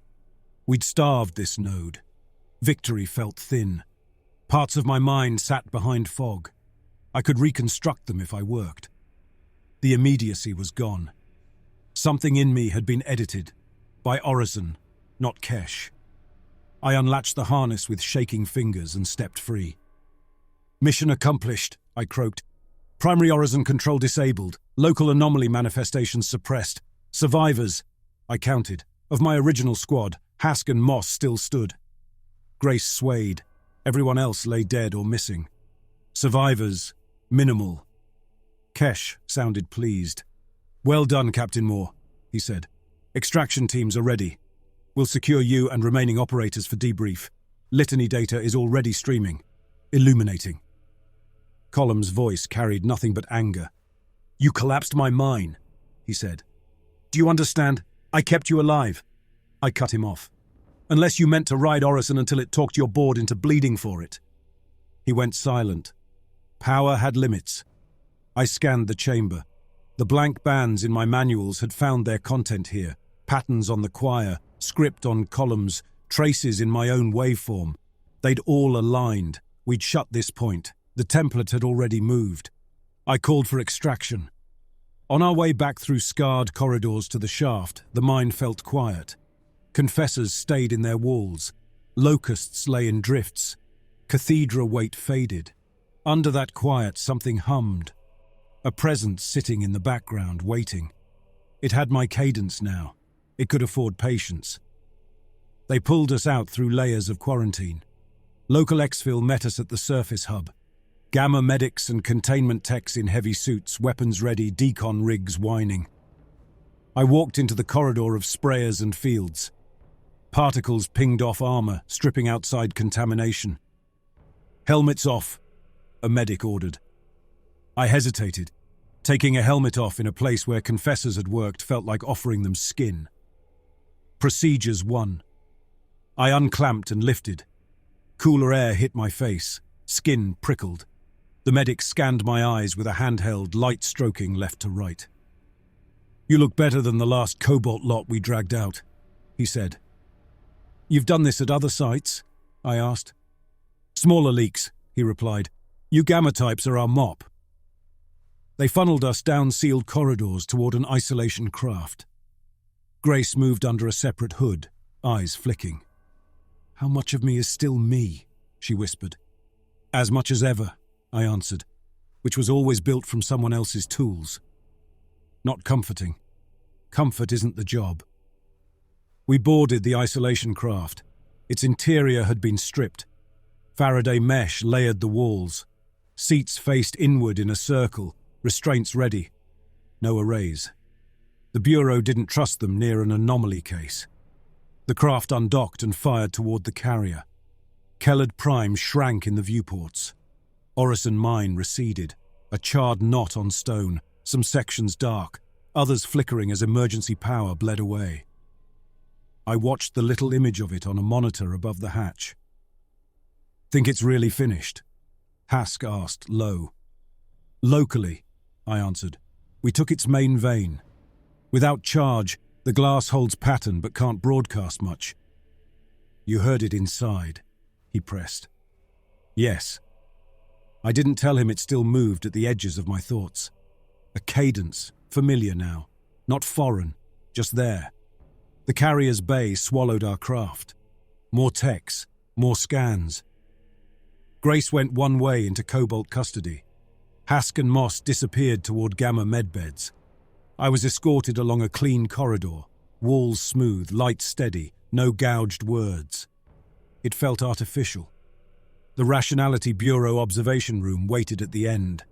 We'd starved this node. Victory felt thin. Parts of my mind sat behind fog. I could reconstruct them if I worked. The immediacy was gone. Something in me had been edited. By Orison, not Kesh. I unlatched the harness with shaking fingers and stepped free. "Mission accomplished," I croaked. "Primary Orison control disabled. Local anomaly manifestations suppressed. Survivors," I counted. Of my original squad, Hask and Moss still stood. Grace swayed. Everyone else lay dead or missing. Survivors, minimal. Kesh sounded pleased. "Well done, Captain Moore," he said. "Extraction teams are ready. We'll secure you and remaining operators for debrief. Litany data is already streaming. Illuminating." Column's voice carried nothing but anger. "You collapsed my mine," he said. "Do you understand? I kept you alive." I cut him off. "Unless you meant to ride Orison until it talked your board into bleeding for it." He went silent. Power had limits. I scanned the chamber. The blank bands in my manuals had found their content here. Patterns on the choir, script on columns, traces in my own waveform. They'd all aligned. We'd shut this point. The template had already moved. I called for extraction. On our way back through scarred corridors to the shaft, the mine felt quiet. Confessors stayed in their walls. Locusts lay in drifts. Cathedra weight faded. Under that quiet, something hummed. A presence sitting in the background, waiting. It had my cadence now. It could afford patience. They pulled us out through layers of quarantine. Local exfil met us at the surface hub. Gamma medics and containment techs in heavy suits, weapons ready, decon rigs whining. I walked into the corridor of sprayers and fields. Particles pinged off armor, stripping outside contamination. "Helmets off," a medic ordered. I hesitated. Taking a helmet off in a place where confessors had worked felt like offering them skin. Procedures 1. I unclamped and lifted. Cooler air hit my face. Skin prickled. The medic scanned my eyes with a handheld, light stroking left to right. "You look better than the last cobalt lot we dragged out," he said. "You've done this at other sites?" I asked. "Smaller leaks," he replied. "You gamma types are our mop." They funneled us down sealed corridors toward an isolation craft. Grace moved under a separate hood, eyes flicking. "How much of me is still me?" she whispered. "As much as ever," I answered, which was always built from someone else's tools. Not comforting. Comfort isn't the job. We boarded the isolation craft. Its interior had been stripped. Faraday mesh layered the walls. Seats faced inward in a circle, restraints ready. No arrays. The Bureau didn't trust them near an anomaly case. The craft undocked and fired toward the carrier. Kellard Prime shrank in the viewports. Orison Mine receded, a charred knot on stone, some sections dark, others flickering as emergency power bled away. I watched the little image of it on a monitor above the hatch. "Think it's really finished?" Hask asked, low. "Locally," I answered. "We took its main vein. Without charge, the glass holds pattern but can't broadcast much." "You heard it inside," he pressed. "Yes." I didn't tell him it still moved at the edges of my thoughts. A cadence, familiar now, not foreign, just there. The carrier's bay swallowed our craft. More techs, more scans. Grace went one way into Cobalt custody. Hask and Moss disappeared toward Gamma medbeds. I was escorted along a clean corridor, walls smooth, lights steady, no gouged words. It felt artificial. The Rationality Bureau observation room waited at the end.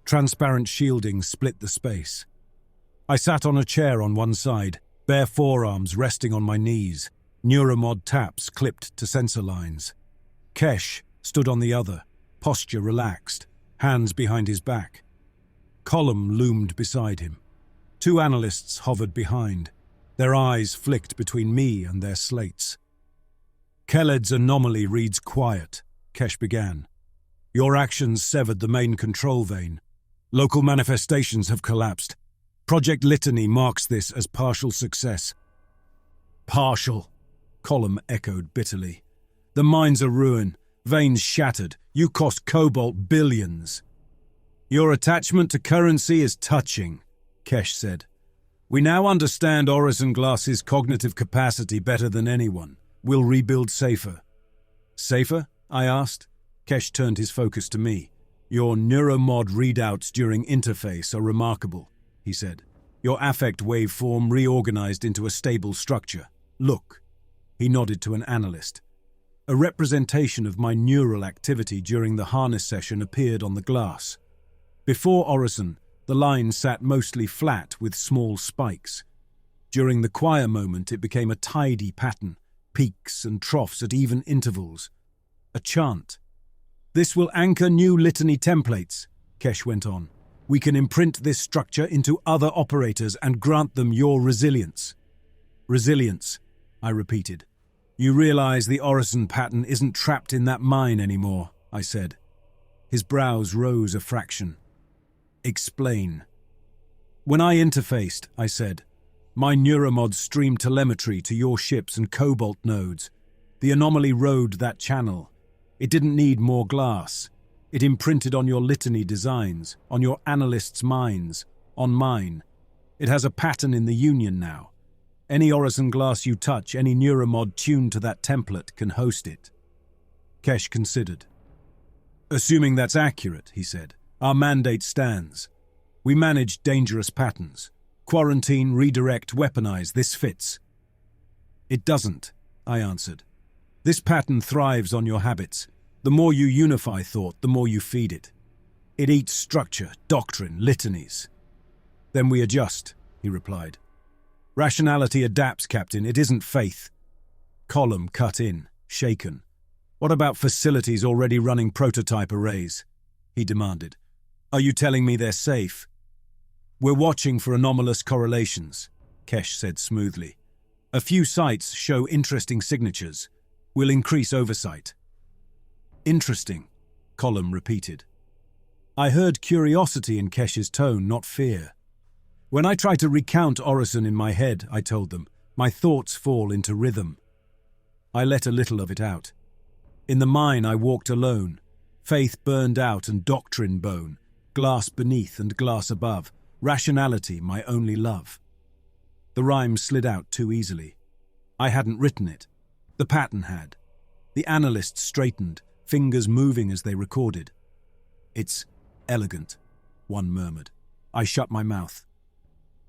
Transparent shielding split the space. I sat on a chair on one side, bare forearms resting on my knees, neuromod taps clipped to sensor lines. Kesh stood on the other, posture relaxed, hands behind his back. Column loomed beside him. Two analysts hovered behind. Their eyes flicked between me and their slates. "Kelled's anomaly reads quiet," Kesh began. "Your actions severed the main control vein. Local manifestations have collapsed. Project Litany marks this as partial success." "Partial," Column echoed bitterly. "The mines are ruin, veins shattered. You cost Cobalt billions." "Your attachment to currency is touching," Kesh said. "We now understand Orison Glass's cognitive capacity better than anyone. We'll rebuild safer." "Safer?" I asked. Kesh turned his focus to me. "Your neuromod readouts during interface are remarkable," he said. "Your affect waveform reorganized into a stable structure. Look." He nodded to an analyst. A representation of my neural activity during the harness session appeared on the glass. Before Orison, the line sat mostly flat with small spikes. During the choir moment, it became a tidy pattern, peaks and troughs at even intervals. A chant. "This will anchor new litany templates," Kesh went on. "We can imprint this structure into other operators and grant them your resilience." "Resilience," I repeated. "You realize the Orison pattern isn't trapped in that mine anymore," I said. His brows rose a fraction. "Explain." "When I interfaced," I said, "my neuromods streamed telemetry to your ships and Cobalt nodes. The anomaly rode that channel. It didn't need more glass. It imprinted on your litany designs, on your analysts' minds, on mine. It has a pattern in the Union now. Any Orison glass you touch, any neuromod tuned to that template can host it." Kesh considered. "Assuming that's accurate," he said, "our mandate stands. We manage dangerous patterns. Quarantine, redirect, weaponize, this fits. It doesn't, I answered. This pattern thrives on your habits. The more you unify thought, the more you feed it. It eats structure, doctrine, litanies. Then we adjust, he replied. Rationality adapts, Captain. It isn't faith. Column cut in, shaken. What about facilities already running prototype arrays? He demanded. Are you telling me they're safe? We're watching for anomalous correlations, Kesh said smoothly. A few sites show interesting signatures. We'll increase oversight. Interesting, Column repeated. I heard curiosity in Kesh's tone, not fear. When I try to recount Orison in my head, I told them, my thoughts fall into rhythm. I let a little of it out. In the mine I walked alone, faith burned out and doctrine bone, glass beneath and glass above, rationality my only love. The rhyme slid out too easily. I hadn't written it. The pattern had. The analyst straightened, fingers moving as they recorded. It's elegant, one murmured. I shut my mouth.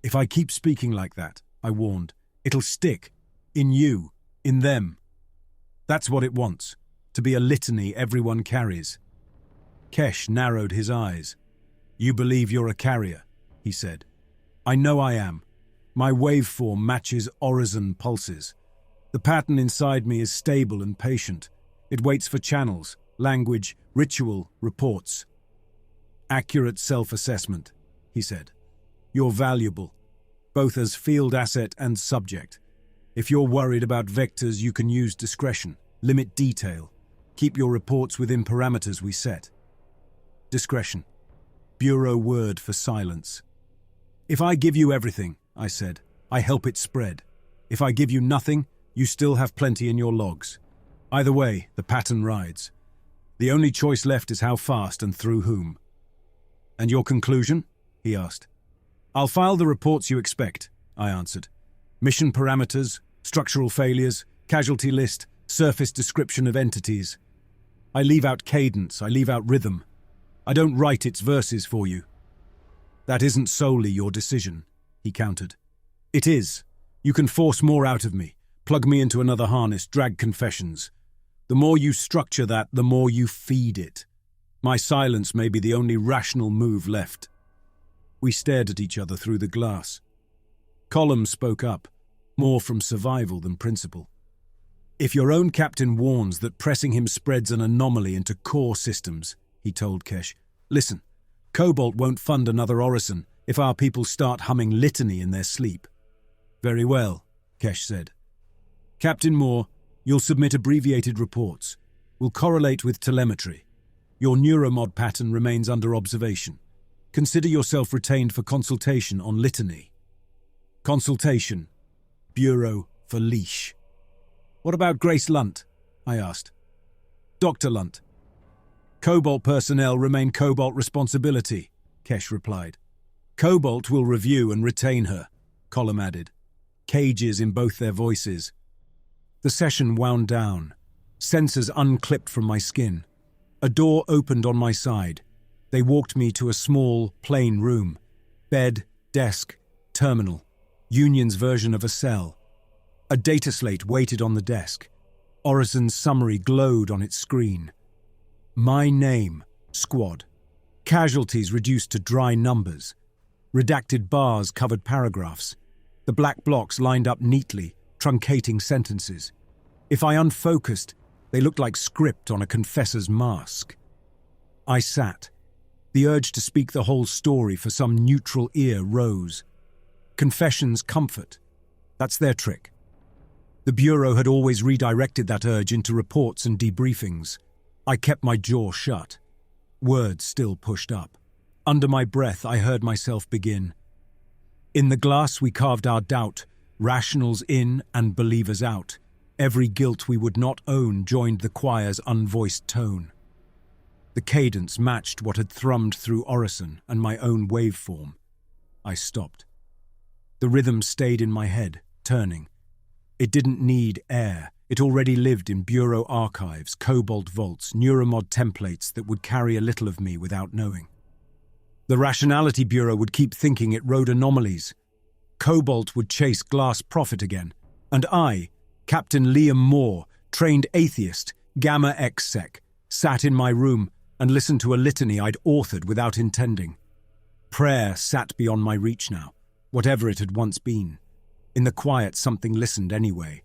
If I keep speaking like that, I warned, it'll stick. In you, in them. That's what it wants, to be a litany everyone carries. Kesh narrowed his eyes. You believe you're a carrier, he said. I know I am. My waveform matches Orison pulses. The pattern inside me is stable and patient. It waits for channels, language, ritual, reports. Accurate self-assessment, he said. You're valuable, both as field asset and subject. If you're worried about vectors, you can use discretion, limit detail, keep your reports within parameters we set. Discretion. Bureau word for silence. If I give you everything, I said, I help it spread. If I give you nothing, you still have plenty in your logs. Either way, the pattern rides. The only choice left is how fast and through whom. And your conclusion? He asked. I'll file the reports you expect, I answered. Mission parameters, structural failures, casualty list, surface description of entities. I leave out cadence, I leave out rhythm. I don't write its verses for you. That isn't solely your decision, he countered. It is. You can force more out of me, plug me into another harness, drag confessions. The more you structure that, the more you feed it. My silence may be the only rational move left. We stared at each other through the glass. Column spoke up, more from survival than principle. If your own captain warns that pressing him spreads an anomaly into core systems, he told Kesh, listen, Cobalt won't fund another Orison if our people start humming litany in their sleep. Very well, Kesh said. Captain Moore, you'll submit abbreviated reports. We'll correlate with telemetry. Your neuromod pattern remains under observation. Consider yourself retained for consultation on litany. Consultation. Bureau for leash. What about Grace Lunt? I asked. Dr. Lunt. Cobalt personnel remain Cobalt responsibility, Kesh replied. Cobalt will review and retain her, Column added. Cages in both their voices. The session wound down. Sensors unclipped from my skin. A door opened on my side. They walked me to a small, plain room. Bed, desk, terminal. Union's version of a cell. A data slate waited on the desk. Orison's summary glowed on its screen. My name, squad. Casualties reduced to dry numbers. Redacted bars covered paragraphs. The black blocks lined up neatly, truncating sentences. If I unfocused, they looked like script on a confessor's mask. I sat. The urge to speak the whole story for some neutral ear rose. Confessions comfort. That's their trick. The Bureau had always redirected that urge into reports and debriefings. I kept my jaw shut. Words still pushed up. Under my breath, I heard myself begin. In the glass we carved our doubt, rationals in and believers out. Every guilt we would not own joined the choir's unvoiced tone. The cadence matched what had thrummed through Orison and my own waveform. I stopped. The rhythm stayed in my head, turning. It didn't need air. It already lived in Bureau archives, Cobalt vaults, neuromod templates that would carry a little of me without knowing. The Rationality Bureau would keep thinking it rode anomalies. Cobalt would chase glass profit again, and I, Captain Liam Moore, trained atheist, Gamma Exsec, sat in my room and listened to a litany I'd authored without intending. Prayer sat beyond my reach now, whatever it had once been. In the quiet, something listened anyway,